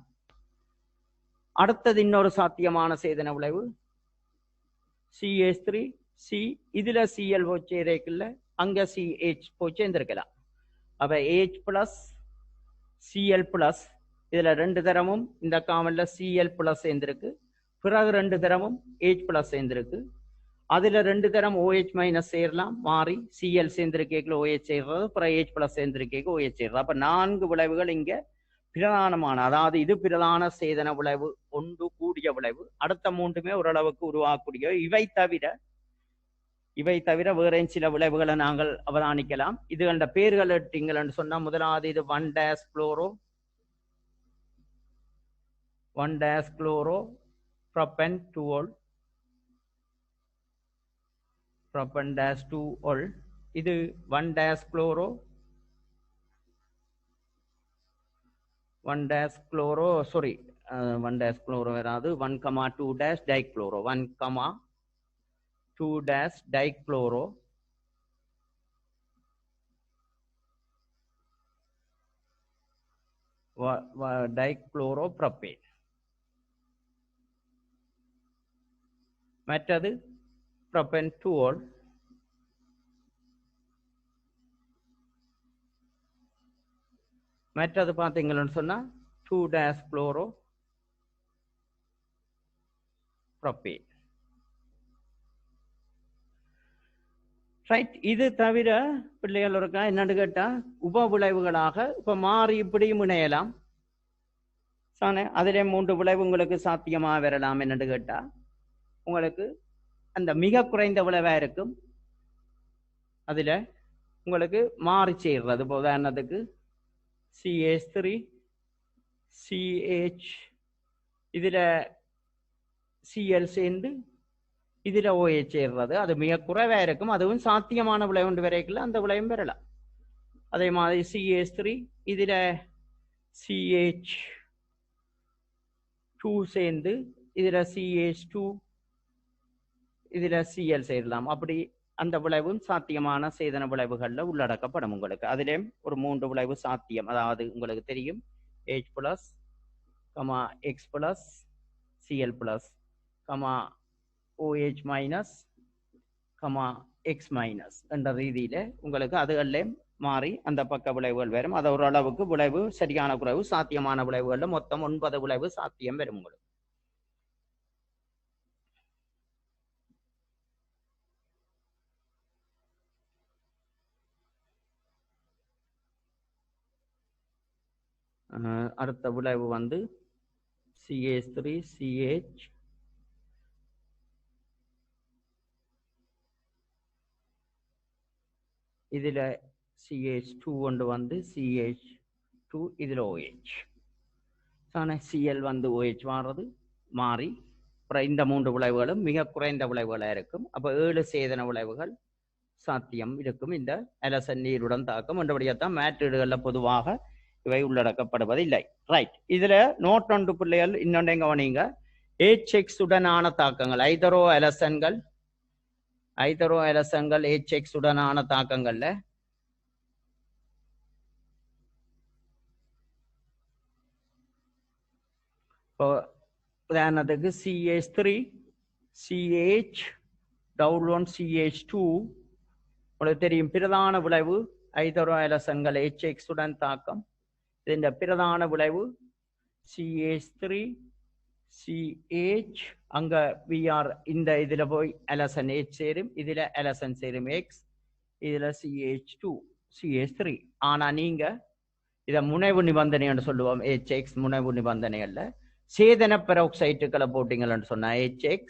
அடுத்தது இன்னொரு சாத்தியமான சேதன விளைவு CH3 C இதுல Cl போய் சேரக்குள்ள அங்க CH போய் சேர்ந்திருக்கலாம். அப்ப H+ Cl+ இதுல 2 தரமும் இந்த காமன்ல Cl+ சேர்ந்திருக்கு. பிறகு 2 தரமும் H+ சேர்ந்திருக்கு. அதுல 2 தரம் OH- சேரலாம், மாறி Cl சேர்ந்திருக்கேக்குள்ள OH சேர்றது, பிறகு H+ சேர்ந்திருக்கேக்கு OH சேர்றது. அப்ப 4 விளைவுகள் இங்க பிரதானமான, அதாவது இது பிரதான சேதன விளைவு ஒன்று கூடிய விளைவு. அடுத்த 3மே ஓரளவுக்கு உருவாக்கக்கூடிய. இவை தவிர இவை தவிர வேற சில விளைவுகளை நாங்கள் அவதானிக்கலாம். இது அந்த பேர்கள் எடுத்தீங்கன்னு சொன்னா முதலாவது இது 1-குளோரோ 1-குளோரோ ப்ரோபென்டோல் ப்ரோபென்-2-ol இது 1-குளோரோ 1-குளோரோ சாரி 1-குளோரோ வராது 1,2-டைக்ளோரோ 1,2-டைக்ளோரோ டைக்ளோரோப்ரோபேன். மற்றது ப்ரோபென்டோல் மற்றது பார்த்தீங்கன்னு சொன்னா 2-குளோரோ ப்ரோபேன். ரைட். இது தவிர பிள்ளைகள் இருக்கா என்னன்னு கேட்டா உப விளைவுகளாக இப்ப மாறி இப்படியும் இணையலாம். அதிலே 3 விளைவு உங்களுக்கு சாத்தியமா வரலாம். என்னன்னு கேட்டா உங்களுக்கு அந்த மிக குறைந்த விளைவா இருக்கும். அதுல உங்களுக்கு மாறி சேர்றது. இப்போ உதாரணத்துக்கு CH3 CH இதுல Cl சேர்ந்து இதுல OH சேர்றது. அது மிக குறைவா இருக்கும். அதுவும் சாத்தியமான விளைவு ஒன்று வரைக்கல அந்த விளைவும் பெறலாம். அதே மாதிரி CH3 இதுல CH2 சேர்ந்து இதுல CH2 இதுல Cl சேரலாம். அப்படி அந்த விளைவும் சாத்தியமான சேதன விளைவுகள்ல உள்ளடக்கப்படும். உங்களுக்கு அதிலே ஒரு 3 விளைவு சாத்தியம். அதாவது உங்களுக்கு தெரியும் H+, X+, Cl+, OH-, X- என்ற ரீதியில உங்களுக்கு அதுகளிலே மாறி அந்த பக்க விளைவுகள் வரும். அது ஓரளவுக்கு விளைவு சரியான குறைவு சாத்தியமான விளைவுகள்ல மொத்தம் 9 விளைவு சாத்தியம் வரும் உங்களுக்கு. அடுத்த விளைவு வந்து CH3 CH இதுல CH2 கொண்டு வந்து CH2 இதுல OH Cl வந்து OH மாறுறது மாறி அப்புறம் இந்த 3 விளைவுகளும் மிக குறைந்த விளைவுகளா இருக்கும். அப்ப 7 சேதன விளைவுகள் சாத்தியம் இருக்கும் இந்த அலசன் நீருடன் தாக்கம். என்றபடியாத்தான் மேற்றீடுகள்ல பொதுவாக இவை உள்ளடக்கப்படுவதில்லை. ரைட். இதுல நோட்டொன்று பிள்ளைகள் இன்னொன்றை கவனிங்க. HX உடனான தாக்கங்கள் ஐதரோ அலசன்கள் HX உடனான தாக்கங்கள்ல உதாரணத்துக்கு CH3 CH டவுன் CH2 உங்களுக்கு தெரியும் பிரதான விளைவு ஐதரோ அலசன்கள் HX உடன் தாக்கம். இந்த பிரதான விளைவு CH3 CH அங்க VR இந்த இதுல போய் அலசன் H சேரும், இதுல அலசன் சேரும் X, இதுல CH2 CH3. ஆனா நீங்க இத முனைவு நிபந்தனை சொல்லுவோம். HX முனைவு நிபந்தனை அல்ல. சேதன பெராக்சைட்டுகளை போட்டீங்கன்னு சொன்னா HX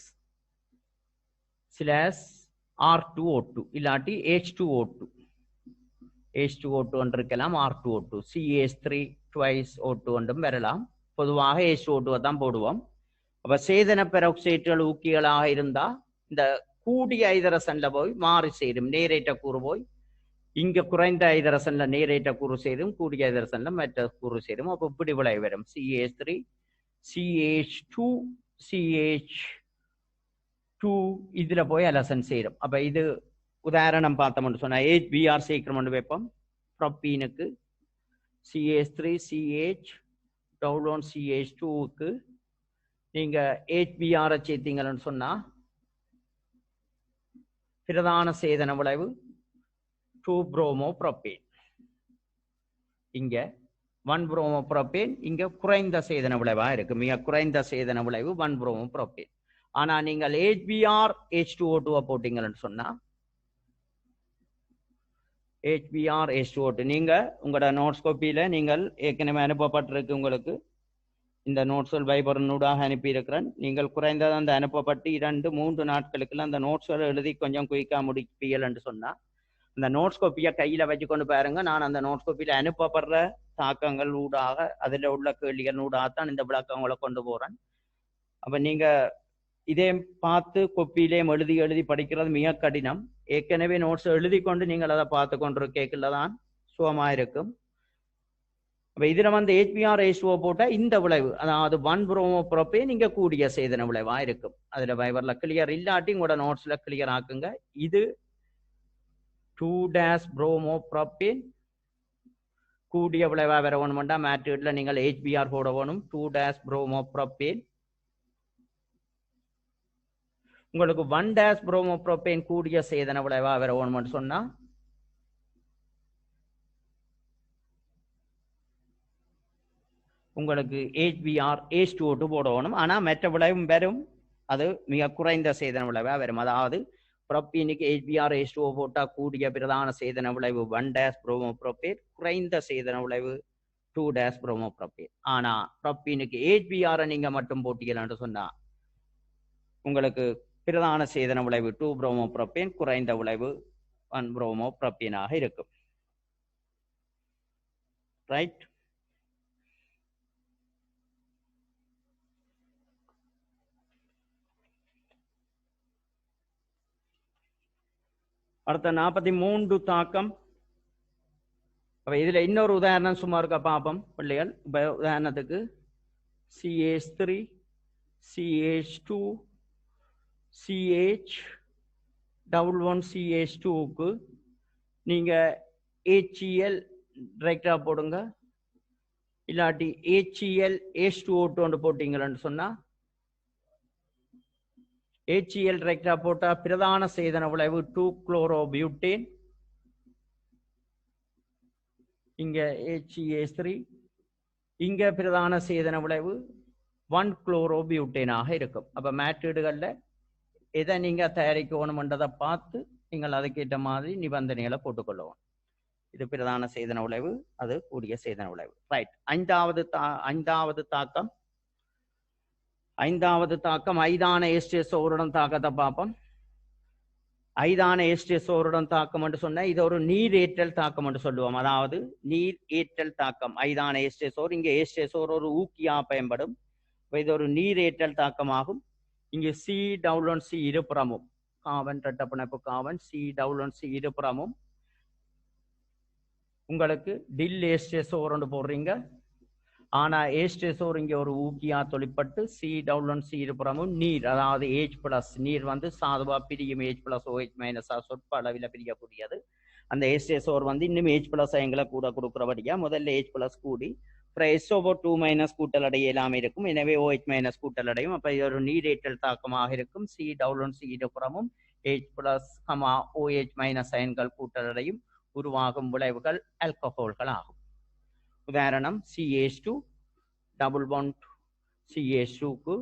R2O2 இல்லாட்டி H2O2 இருக்கலாம், R2O2 CH3 twice O2 ஒன்றும் வரலாம். பொதுவாக H2O2 தான் போடுவோம். அப்ப சேதன பெராக்சைட்டுகள் ஊக்கிகளாக இருந்தா இந்த கூடிய ஐதரசன்ல போய் மாறி சேரும். நேரேற்ற கூறு போய் இங்க குறைந்த ஐதரசன்ல நேரேற்ற கூறு சேரும், கூடிய ஐதரசன்ல மற்ற கூறு சேரும். அப்ப இப்படி விளைவு வரும். CH3 CH2 CH2 இதுல போய் அலசன் சேரும். அப்ப இது உதாரணம் பார்த்தோம்னு சொன்னா HBr சேர்க்கிறோம் வைப்போம். ப்ரோப்பீனுக்கு CH3 CH டவுன் CH2க்கு நீங்க HBr சேர்த்தீங்கன்னு சொன்னா பிரதான சேதன விளைவு 2-bromopropane. இங்க 1-bromopropane இங்க குறைந்த சேதன விளைவா இருக்கு. மிக குறைந்த சேதன விளைவு 1-bromopropane. ஆனா நீங்கள் HBr H2O2 போட்டீங்கன்னு சொன்னா HBr H2O2 நீங்க உங்களோட நோட்ஸ் காப்பியில நீங்கள் ஏற்கனவே அனுப்பப்பட்டிருக்கு உங்களுக்கு இந்த நோட்ஸ்கள் வைபரனூடாக அனுப்பியிருக்கிறேன். நீங்கள் குறைந்தது அந்த அனுப்பப்பட்டு 2-3 நாட்களுக்குள்ள அந்த நோட்ஸ்களை எழுதி கொஞ்சம் குயிக்காக முடிப்பீர்கள் என்று சொன்னால் அந்த நோட்ஸ் காப்பியை கையில் வச்சுக்கொண்டு பாருங்க. நான் அந்த நோட்ஸ் காப்பியில் அனுப்பப்படுற தாக்கங்கள் ஊடாக அதில் உள்ள கேள்விகள் ஊடாகத்தான் இந்த விளக்கங்களை கொண்டு போகிறேன். அப்போ நீங்கள் இதே பார்த்து கொப்பியிலேயும் எழுதி எழுதி படிக்கிறது மிக கடினம். ஏற்கனவே நோட்ஸ் எழுதி கொண்டு நீங்கள் அதை பார்த்து கொண்டு கேட்கல தான் சுகமாக இருக்கும். அப்போ இதில் வந்து HBr/H2O போட்டால் இந்த விளைவு, அதாவது 1-bromopropane நீங்க கூடிய சேதன விளைவாக இருக்கும். அதில் வைபரில் கிளியர் இல்லாட்டி உங்களோட நோட்ஸில் கிளியர் ஆக்குங்க. இது 2-bromopropane கூடிய விளைவாக வர வேணுமெண்டா மேட்ரிட்ல நீங்கள் HBr போட வேணும். 2-bromopropane. உங்களுக்கு 1-bromopropane கூடிய சேதன விளைவாக வர வேணும்னு சொன்னா உங்களுக்கு HBr/H2O போட வேணும். ஆனா மற்ற விளைவும் வரும், அது மிக குறைந்த சேதன விளைவாக வரும். அதாவது புரோப்பீனுக்கு HBr/H2O போட்டா கூடிய பிரதான சேதன விளைவு 1-bromopropane, குறைந்த சேதன விளைவு 2-bromopropane. ஆனா புரோப்பீனுக்கு HBr நீங்க மட்டும் போட்டீங்கன்னு சொன்னா உங்களுக்கு பிரதான சேதன விளைவு 2-bromopropane, குறைந்த விளைவு 1-bromopropane ஆக இருக்கும். ரைட். அடுத்த 43 தாக்கம். அப்ப இதுல இன்னொரு உதாரணம் சும்மா இருக்க பார்ப்போம் பிள்ளைகள். இப்ப உதாரணத்துக்கு CH3 CH2 CH CH2க்கு நீங்க HCl டைரக்டா போடுங்க, இல்லாட்டி HCl H2O2 போட்டீங்கன்னு சொன்னா HCl டைரக்டா போட்டா பிரதான சேதன விளைவு 2-chlorobutane. இங்க HCH3, இங்க பிரதான சேதன விளைவு 1-chlorobutane ஆக இருக்கும். அப்ப மேட்ரிடுகள்ல எதை நீங்க தயாரிக்கணும்ன்றதை பார்த்து நீங்கள் அதுக்கேற்ற மாதிரி நிபந்தனைகளை போட்டுக்கொள்ளவும். இது பிரதான சேதன விளைவு, அது கூடிய சேதன விளைவு. ரைட். ஐந்தாவது தாக்கம் ஐதான H2SO தாக்கத்தை பார்ப்போம். ஐதான H2SO தாக்கம் என்று சொன்னா இது ஒரு நீர் ஏற்றல் தாக்கம் என்று சொல்லுவோம். அதாவது நீர் ஏற்றல் தாக்கம். ஐதான H2SO, இங்க H2SO ஒரு ஊக்கியா பயன்படும். இது ஒரு நீர் ஏற்றல் தாக்கமாகும். இங்கு C-C இருபுறமும் கார்பன் இரட்டப்பிணைப்பு கார்பன் C-C இருபுறமும் உங்களுக்கு டில் H2SO போடுறீங்க. ஆனா H2SO இங்க ஒரு ஊக்கியா தொழிற்பட்டு C-C இருபுறமும் நீர், அதாவது H+ நீர் வந்து சாதுவா பிரியும். H+OH- சொற்ப அளவில் பிரியக்கூடியது. அந்த H2SO இன்னும் H+ அயங்களை கூட கொடுக்குறபடியா முதல்ல H+ கூடி SO2- கூட்டல் அடைய இல்லாமல் இருக்கும். எனவே OH- கூட்டல் அடையும். அப்ப இது ஒரு நீரேற்றல் தாக்கமாக இருக்கும். C-C இருபுறமும் H+, OH- அயன்கள் கூட்டல் அடையும். உருவாகும் விளைவுகள் ஆல்கஹால்கள் ஆகும். உதாரணம் CH2 டபுள் பாண்ட் CH2க்கு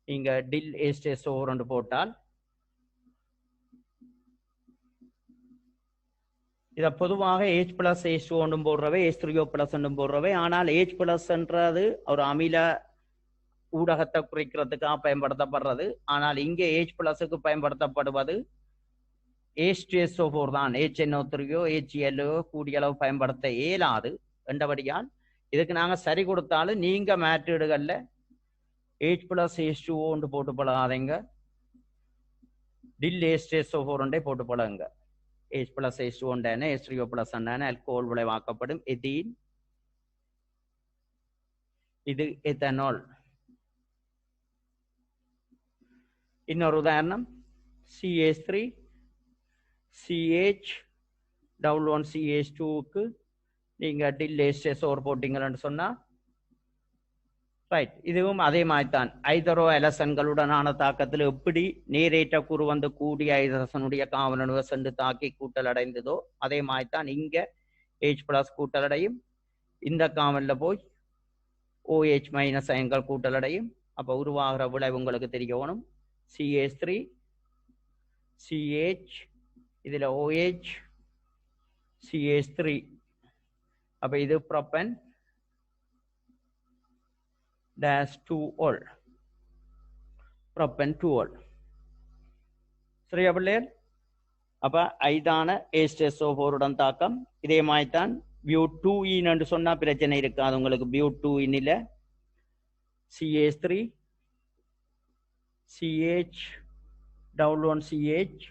இங்க டில் H2SO போட்டால் இதை பொதுவாக H+H2 போடுறவை, H3O+ போடுறவை. ஆனால் H+ன்றது ஒரு அமில ஊடகத்தை குறைக்கிறதுக்காக பயன்படுத்தப்படுறது. ஆனால் இங்கே H+க்கு பயன்படுத்தப்படுவது H2SO4 தான். HNO3 HCl கூடிய அளவு பயன்படுத்த இயலாது என்றபடியால் இதுக்கு நாங்க சரி கொடுத்தாலும் நீங்க மேட்ரிடுகள்ல H+H2O போட்டு பழகாதீங்க, டில் H2SO4 போட்டு பழகுங்க. H+H2 H3O+ alcohol விளைவாக்கப்படும். எதீன், இது எத்தனால். இன்னொரு உதாரணம் CH3 CH CH2க்கு நீங்க டில் H2SO போட்டீங்கன்னு சொன்னா ரைட். இதுவும் அதே மாதிரி தான். ஐதரோ அலசன்களுடனான தாக்கத்தில் எப்படி நேரேற்ற கூறு வந்து கூடிய ஐதரசனுடைய காவலனுவ சென்று தாக்கி கூட்டல் அடைந்ததோ அதே மாதிரி தான் இங்க H+ கூட்டல் அடையும். இந்த காவலில் போய் OH- அயன்கள் கூட்டல் அடையும். அப்ப உருவாகிற விளைவு உங்களுக்கு தெரியணும். CH3 CH, இதுல OH CH3. அப்ப இது ப்ரோப்பன், dash 2 ol propan 2 ol சரியா பிள்ளைகள் அப்ப ஐதான H2SO4 உடன் தாக்கம் இதே மாதிரி தான் BU2 என்று சொன்னா பிரச்சனை இருக்காது உங்களுக்கு BU2 இல்ல CH3 CH double one CH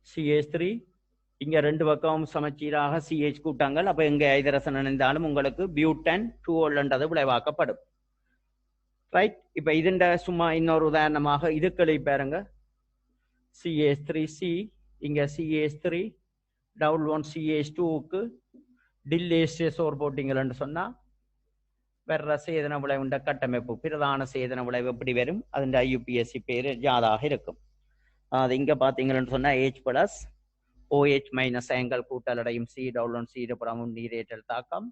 CH3 இங்க ரெண்டு பக்கம் சமச்சீராக CH கூட்டங்கள் அப்ப எங்க ஐதரசன் இணைந்தாலும் உங்களுக்கு பியூட்டன் 2 விளைவாக்கப்படும் ரைட் இப்ப இதுண்ட சும்மா இன்னொரு உதாரணமாக இதுக்களை பாருங்க CH3C இங்க CH3 double one CH2க்கு டில் H2SO4 போட்டீங்கன்னு சொன்னா வேற சேதன விளைவுண்ட கட்டமைப்பு பிரதான சேதன விளைவு எப்படி வரும் அதுண்ட IUPAC பேரு ஜாதாக இருக்கும் அது இங்க பாத்தீங்கன்னு சொன்னா H plus OH minus angle கூட்டலடையும் C double one C புறமும் நீரேற்றல் தாக்கம்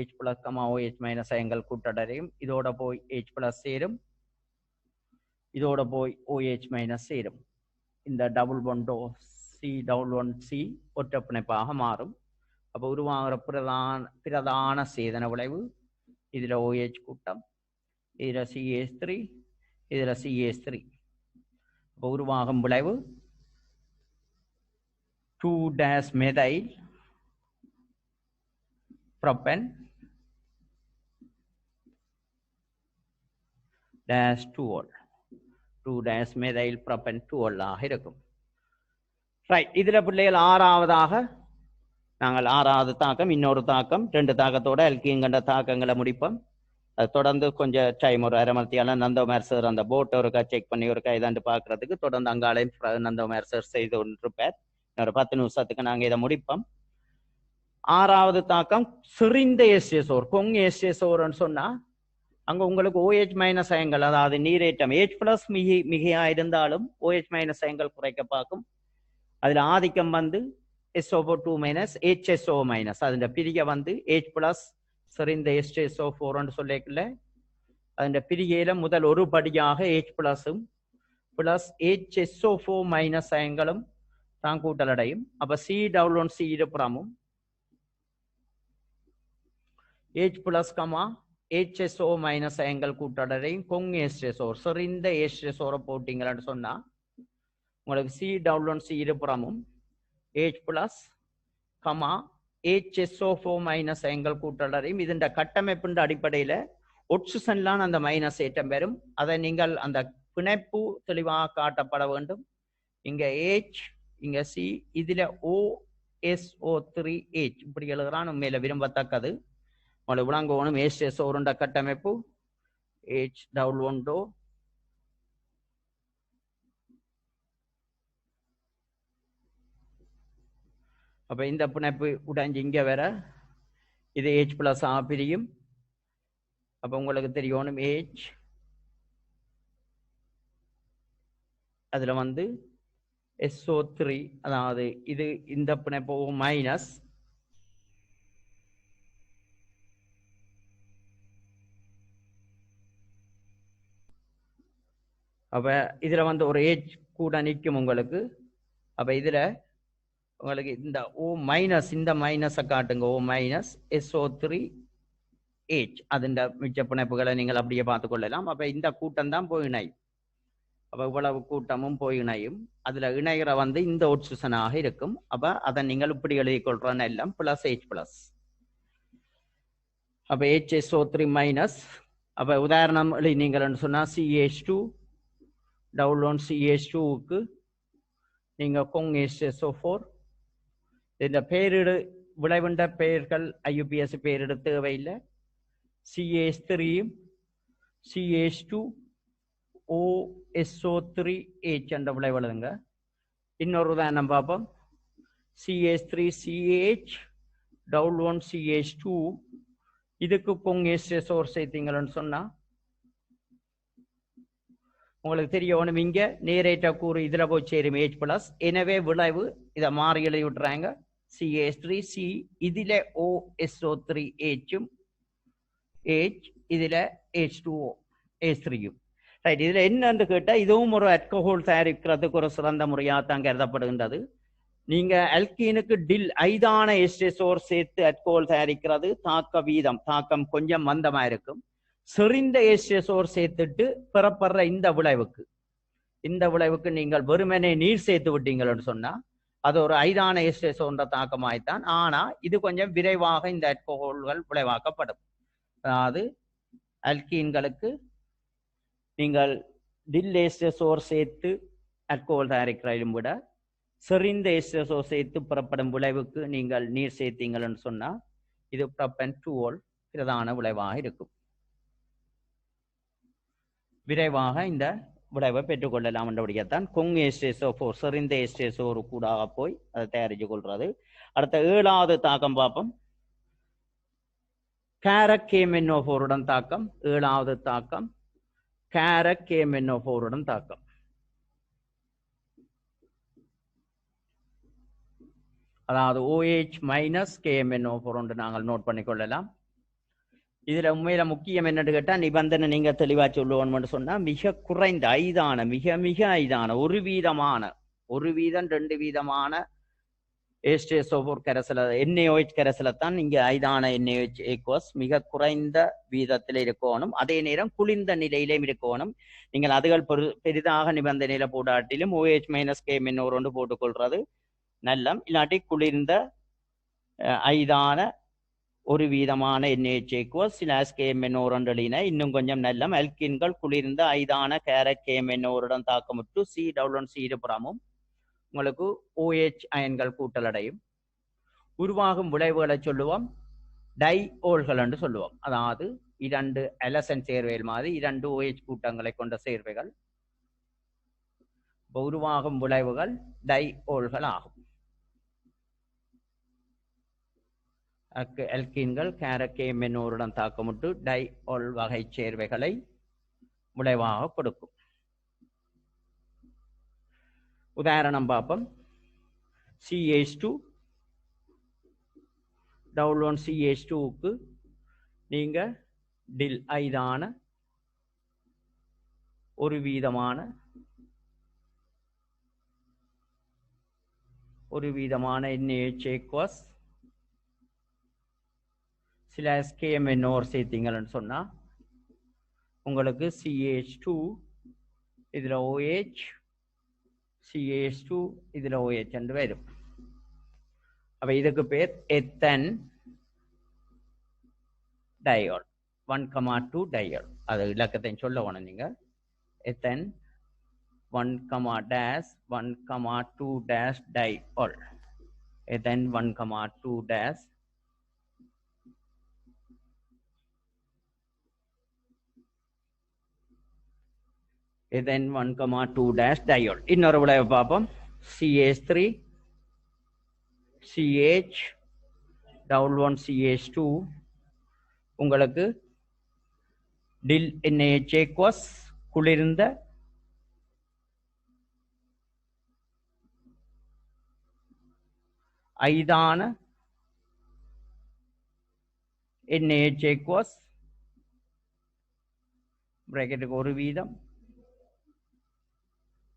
H plus OH minus angle கூட்டலடையும் இதோட போய் H plus சேரும் இதோட போய் OH minus சேரும் இந்த double ஒண்டோ C double one C ஒற்றை பிணைப்பாக மாறும் அப்ப உருவாகிற பிரதான சேதன விளைவு இதுல OH கூட்டம் இதுல CH3 இதுல CH3 அப்ப உருவாகும் விளைவு 2-methyl propan dash 2ol 2-methyl propan 2ol ஆக இருக்கும் ரைட் இதுல பிள்ளைகள் ஆறாவதாக நாங்கள் ஆறாவது தாக்கம் இன்னொரு தாக்கம் ரெண்டு தாக்கத்தோட அல்கீன் கண்ட தாக்கங்களை முடிப்போம் அது தொடர்ந்து கொஞ்சம் டைம் ஒரு அரை மணித்தியால நந்தகுமார் சார் அந்த போட்டை ஒருக்கா செக் பண்ணி ஒருக்கா இதாண்டு பார்க்கறதுக்கு தொடர்ந்து அங்காலையும் நந்தகுமார் சார் செய்து கொண்டிருப்பார் ஒரு 10 நிமிஷத்துக்கு நாங்கள் இதை முடிப்போம் ஆறாவது தாக்கம் செறிந்த H2SO4 கொங்கு H2SO4ன்னு சொன்னா அங்க உங்களுக்கு OH மைனஸ் அயங்கள் அதாவது நீரேற்றம் H பிளஸ் மிகையா இருந்தாலும் OH மைனஸ் அயங்கள் குறைக்க பார்க்கும் அதுல ஆதிக்கம் வந்து SO4 மைனஸ் HSO மைனஸ் அதுல பிரிக வந்து H பிளஸ் செறிந்த H2SO4ன்னு சொல்லிக்கல அதுல பிரிகையில முதல் ஒரு படியாக H பிளஸும் பிளஸ் HSO4 மைனஸ் அயங்களும் தான் கூட்டலடையும் அப்ப C double one C இருபுறமும் H plus HSO மைனஸ் அயங்கள் கூட்டலடையும் கொங்கு H2SO4 செறிந்த H2SO4 போட்டீங்கன்னு சொன்னா உங்களுக்கு C double one C இருபுறமும் H plus HSO4 மைனஸ் அயங்கள் கூட்டலடையும் இதன் கட்டமைப்பின் அடிப்படையில ஒட்சுசன்லான் அந்த மைனஸ் ஏற்றம் பெறும் அதை நீங்கள் அந்த பிணைப்பு தெளிவாக காட்டப்பட வேண்டும் இங்க H இங்க C இதுல OSO3H இப்படி எழுதுறான் உண்மையில விரும்பத்தக்கது உங்களுக்கு விளங்கணும் H2SO4 கட்டமைப்பு H double one dou அப்ப இந்த பிணைப்பு உடைஞ்சு இங்க வர இது H பிளஸ் ஆ பிரியும் அப்ப உங்களுக்கு தெரியணும் H அதுல வந்து SO3 அதாவது இது இந்த பிணைப்பு மைனஸ் அப்ப இதுல வந்து ஒரு H கூட நிற்கும் உங்களுக்கு அப்ப இதுல உங்களுக்கு இந்த O மைனஸ் இந்த மைனஸை காட்டுங்க O மைனஸ் SO3H அதுண்ட மிச்ச பிணைப்புகளை நீங்கள் அப்படியே பார்த்துக் கொள்ளலாம் அப்ப இந்த கூட்டம் தான் போய் இணையும் அப்ப இவ்வளவு கூட்டமும் போய் இணையும் அதுல இணைகிற வந்து இந்த ஒட்சுசனாக இருக்கும் அப்ப அதை நீங்கள் இப்படி எழுதி கொள்றோன்னு எல்லாம் பிளஸ் H பிளஸ் அப்ப HSO3 மைனஸ் அப்ப உதாரணம் எழுதினீங்கன்னு சொன்னா CH2 double one CH2க்கு நீங்க கொங் H2SO4 இந்த பேரிடு விளைவுண்ட பெயர்கள் IUPAC பேரிடு தேவையில்லை CH3 CH2 OSO3H என்ற விளைவுங்க இன்னொரு உதாரணம் பார்ப்போம் CH3CH double one CH2 இதுக்கு கொங் H2SO4 சேர்த்தீங்கன்னு சொன்னா உங்களுக்கு தெரியணும் இங்க நேரேற்ற கூறு இதுல போய் சேரும் H பிளஸ் எனவே விளைவு இதை மாறி எழுதி விட்டுறாங்க CH3C இதுல OSO3H H இதுல H2O H3 ரைட் இதுல என்னன்னு கேட்டா இதுவும் ஒரு அல்கஹால் தயாரிக்கிறதுக்கு ஒரு சிறந்த முறையாக தான் கருதப்படுகின்றது நீங்க அல்கீனுக்கு டில் ஐதான H2SO4 சேர்த்து அல்கஹால் தயாரிக்கிறது தாக்க வீதம் தாக்கம் கொஞ்சம் மந்தமா இருக்கும் செறிந்த H2SO4 சேர்த்துட்டு பெறப்படுற இந்த விளைவுக்கு நீங்கள் வெறுமனே நீர் சேர்த்து விட்டீங்கன்னு சொன்னா அது ஒரு ஐதான H2SO4 தாக்கமாய்த்தான். ஆனா இது கொஞ்சம் விரைவாக இந்த ஆல்கஹால்கள் விளைவாக்கப்படும். அதாவது அல்கீன்களுக்கு நீங்கள் டில் H2SO4 சேர்த்து ஆல்கஹால் தயாரிக்கிறதையும் விட செறிந்த H2SO4 சேர்த்து பெறப்படும் விளைவுக்கு நீங்கள் நீர் சேர்த்தீங்கன்னு சொன்னா இது ப்ரொபன் 2ol பிரதான விளைவாக இருக்கும். விரைவாக இந்த விளைவை பெற்றுக்கொள்ளலாம் என்றபடியாத்தான் கொங் H2SO4 செறிந்த H2SO4 கூட போய் அதை தயாரித்து கொள்றது. அடுத்த 7வது தாக்கம் பார்ப்போம். கேரக் KMnO4 உடன் தாக்கம். 7வது தாக்கம் கேரக் KMnO4 உடன் தாக்கம். அதாவது OH மைனஸ் KMnO4 ஒன்று நாங்கள் நோட் பண்ணிக்கொள்ளலாம். இதுல உண்மையில முக்கியம் என்னன்னு கேட்டா நிபந்தனை நீங்க தெளிவா சொல்லுவோம்னு சொன்னா மிக குறைந்த ஐதான மிக ஐதான 1% 1% 2% H2SO4 கரைசல NaOH கரைசலத்தான் இங்க ஐதான NaOH aqueous மிக குறைந்த வீதத்தில் இருக்கணும். அதே நேரம் குளிர்ந்த நிலையிலும் இருக்கணும். நீங்கள் அதுகள் பெரிதாக நிபந்தனையில போடாட்டிலும் OH மைனஸ் KMnO4 ஒன்று போட்டுக்கொள்றது நல்லம். இல்லாட்டி குளிர்ந்த ஐதான 1% NaOH aqueous KMnO4 இன்னும் கொஞ்சம் நல்லம். அல்கின்கள் குளிர்ந்த ஐதான கேரக் KMnO4 தாக்கமுட்டு C இருபுறமும் உங்களுக்கு OH அயன்கள் கூட்டலடையும். உருவாகும் விளைவுகளை சொல்லுவோம் டைஓல்கள் என்று சொல்லுவோம். அதாவது 2 அலசன் சேர்வைகள் மாதிரி 2 OH கூட்டங்களை கொண்ட சேர்வைகள். உருவாகும் விளைவுகள் டைஓல்கள் ஆகும். அல்கீன்கள் கேரக் KMnO4 தாக்கமுட்டு டைஓல் வகை சேர்வைகளை விளைவாக கொடுக்கும். உதாரணம் பார்ப்போம். CH2 டவுலோன் CH2க்கு நீங்க டில் ஐதான 1% NaOH aqueous KMnO4 சேர்த்தீங்கன்னு சொன்னா உங்களுக்கு CH2 இதுல OH CH2 இதுல OH என்று வரும். அப்ப இதுக்கு பேர் எத்தன் டயோல் 1,2 டயோல். அது இலக்கத்தை சொல்ல வேணும் நீங்க. எத்தன் 1,-1,2 டயோல். எத்தன் 1,2 then 1,2 diol. இன்னொரு விளைவை பார்ப்போம். CH3 CH double 1 CH2 உங்களுக்கு டில் NaOH aqueous குளிர்ந்த ஐதான NaOH aqueous பிராக்கெட்டுக்கு 1%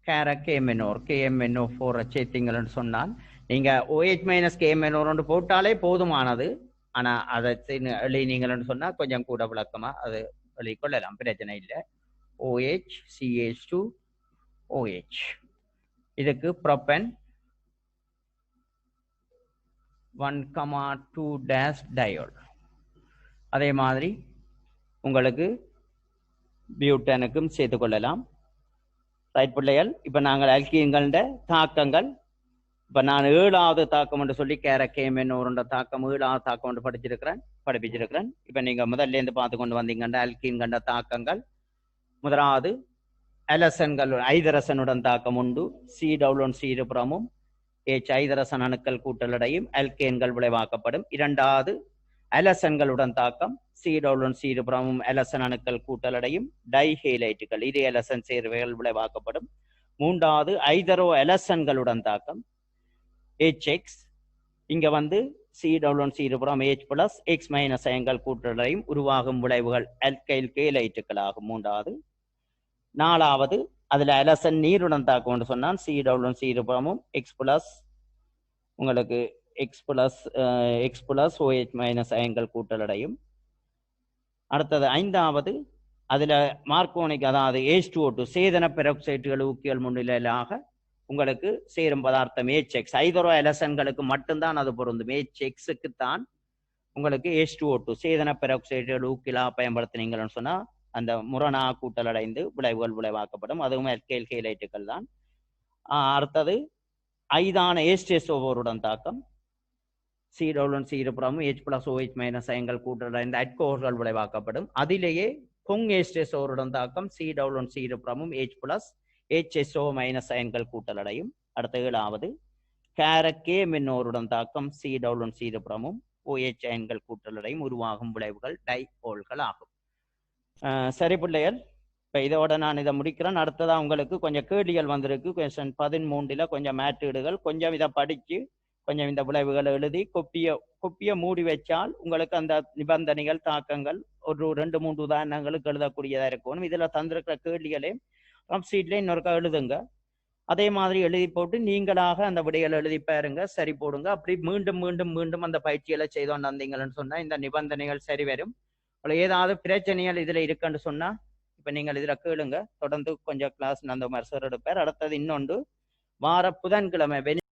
கேரக் KMnO4 சேர்த்தீங்கன்னு சொன்னால் நீங்க OH மைனஸ் KMnO4 போட்டாலே போதுமானது. ஆனா அதை எழுதினீங்கன்னு சொன்னா கொஞ்சம் கூட விளக்கமா அது எழுதிக்கொள்ளலாம், பிரச்சனை இல்லை. OH CH2 OH இதுக்கு ப்ரோபன் 1,2 டயோல். அதே மாதிரி உங்களுக்கு பியூட்டனுக்கும் சேர்த்து கொள்ளலாம். ரைட் பிள்ளைகள், இப்ப நாங்கள் அல்கீன்கள தாக்கங்கள் இப்ப நான் 7வது தாக்கம் என்று சொல்லி கேரக் KMnO4 தாக்கம் 7வது தாக்கம் என்று படிப்பிச்சிருக்கிறேன். இப்ப நீங்க முதல்ல இருந்து பார்த்து கொண்டு வந்தீங்கன்னா அல்கீன்கள தாக்கங்கள் முதலாவது அலசன்கள் ஐதரசனுடன் தாக்கம் உண்டு. C இருபுறமும் H ஐதரசன் அணுக்கள் கூட்டலடையும் அல்கேன்கள் விளைவாக்கப்படும். 2வது அலசன்களுடன் தாக்கம் C இருபுறமும் அலசன் அணுக்கள் கூட்டலடையும் டைஹேலைட்டுகள் இதே அலசன் சேர்வைகள் விளைவாக்கப்படும். 3வது ஐதரோ அலசன்களுடன் தாக்கம் HX இங்க வந்து C இருபுறம் H பிளஸ் X மைனஸ் அயன்கள் கூட்டலடையும் உருவாகும் விளைவுகள் அல்கைல் கேலைட்டுகள் ஆகும். 3வது 4வது அதுல அலசன் நீருடன் தாக்கம் சொன்னால் C இருபுறமும் X பிளஸ் உங்களுக்கு X பிளஸ் OH மைனஸ் அயன்கள் கூட்டலடையும். அடுத்தது 5வது அதுல மார்க்கோனிக் அதாவது H2O2 சேதன பெராக்சைட்டுகள் ஊக்கிகள் முன்னிலையிலாக உங்களுக்கு சேரும் பதார்த்தம் HX. ஐதரோ எலசன்களுக்கு மட்டும்தான் அது பொருந்தும். HXக்கு தான் உங்களுக்கு H2O2 சேதன பெராக்சைடுகள் ஊக்கிலா பயன்படுத்தினீங்கன்னு சொன்னா அந்த முரணா கூட்டல் அடைந்து விளைவுகள் விளைவாக்கப்படும். அதுவும் அல்கைல் ஹேலைட்டுகள் தான். அடுத்தது 5ஆன H2SO4 தாக்கம் C இருபுறமும் H+OH- அயன்கள் கூட்டலடைந்த அட்கோர்கள் விளைவாக்கப்படும். அதிலேயே கொங் H2SO4 தாக்கம் C இருபுறமும் H+HSO- அயன்கள் கூட்டலடையும். அடுத்த 7வது கேரக்கே மின்னோருடன் தாக்கம் C இருபுறமும் OH அயன்கள் கூட்டலடையும் உருவாகும் விளைவுகள் டைபோல்கள் ஆகும். சரி பிள்ளைகள், இப்போ இதோட நான் இதை முடிக்கிறேன். அடுத்ததான் உங்களுக்கு கொஞ்சம் கேள்விகள் வந்திருக்கு. கொஸ்டின் 13 கொஞ்சம் மேட்டீடுகள் கொஞ்சம் இதை படித்து கொஞ்சம் இந்த விளைவுகளை எழுதி கொப்பியை மூடி வச்சால் உங்களுக்கு அந்த நிபந்தனைகள் தாக்கங்கள் ஒரு 2-3 உதாரணங்களுக்கு எழுதக்கூடியதாக இருக்கணும். இதில் தந்திருக்கிற கேள்விகளே சீட்ல இன்னொருக்கா எழுதுங்க. அதே மாதிரி எழுதி போட்டு நீங்களாக அந்த விடைகளை எழுதி பாருங்க, சரி போடுங்க. அப்படி மீண்டும் மீண்டும் மீண்டும் அந்த பயிற்சிகளை செய்தோன்னு வந்தீங்கன்னு சொன்னா இந்த நிபந்தனைகள் சரி வரும். ஏதாவது பிரச்சனைகள் இதுல இருக்குன்னு சொன்னா இப்ப நீங்கள் இதுல கேளுங்க. தொடர்ந்து கொஞ்சம் கிளாஸ் நந்தகுமார் சார் எடுப்பார். அடுத்தது இன்னொன்று வார புதன்கிழமை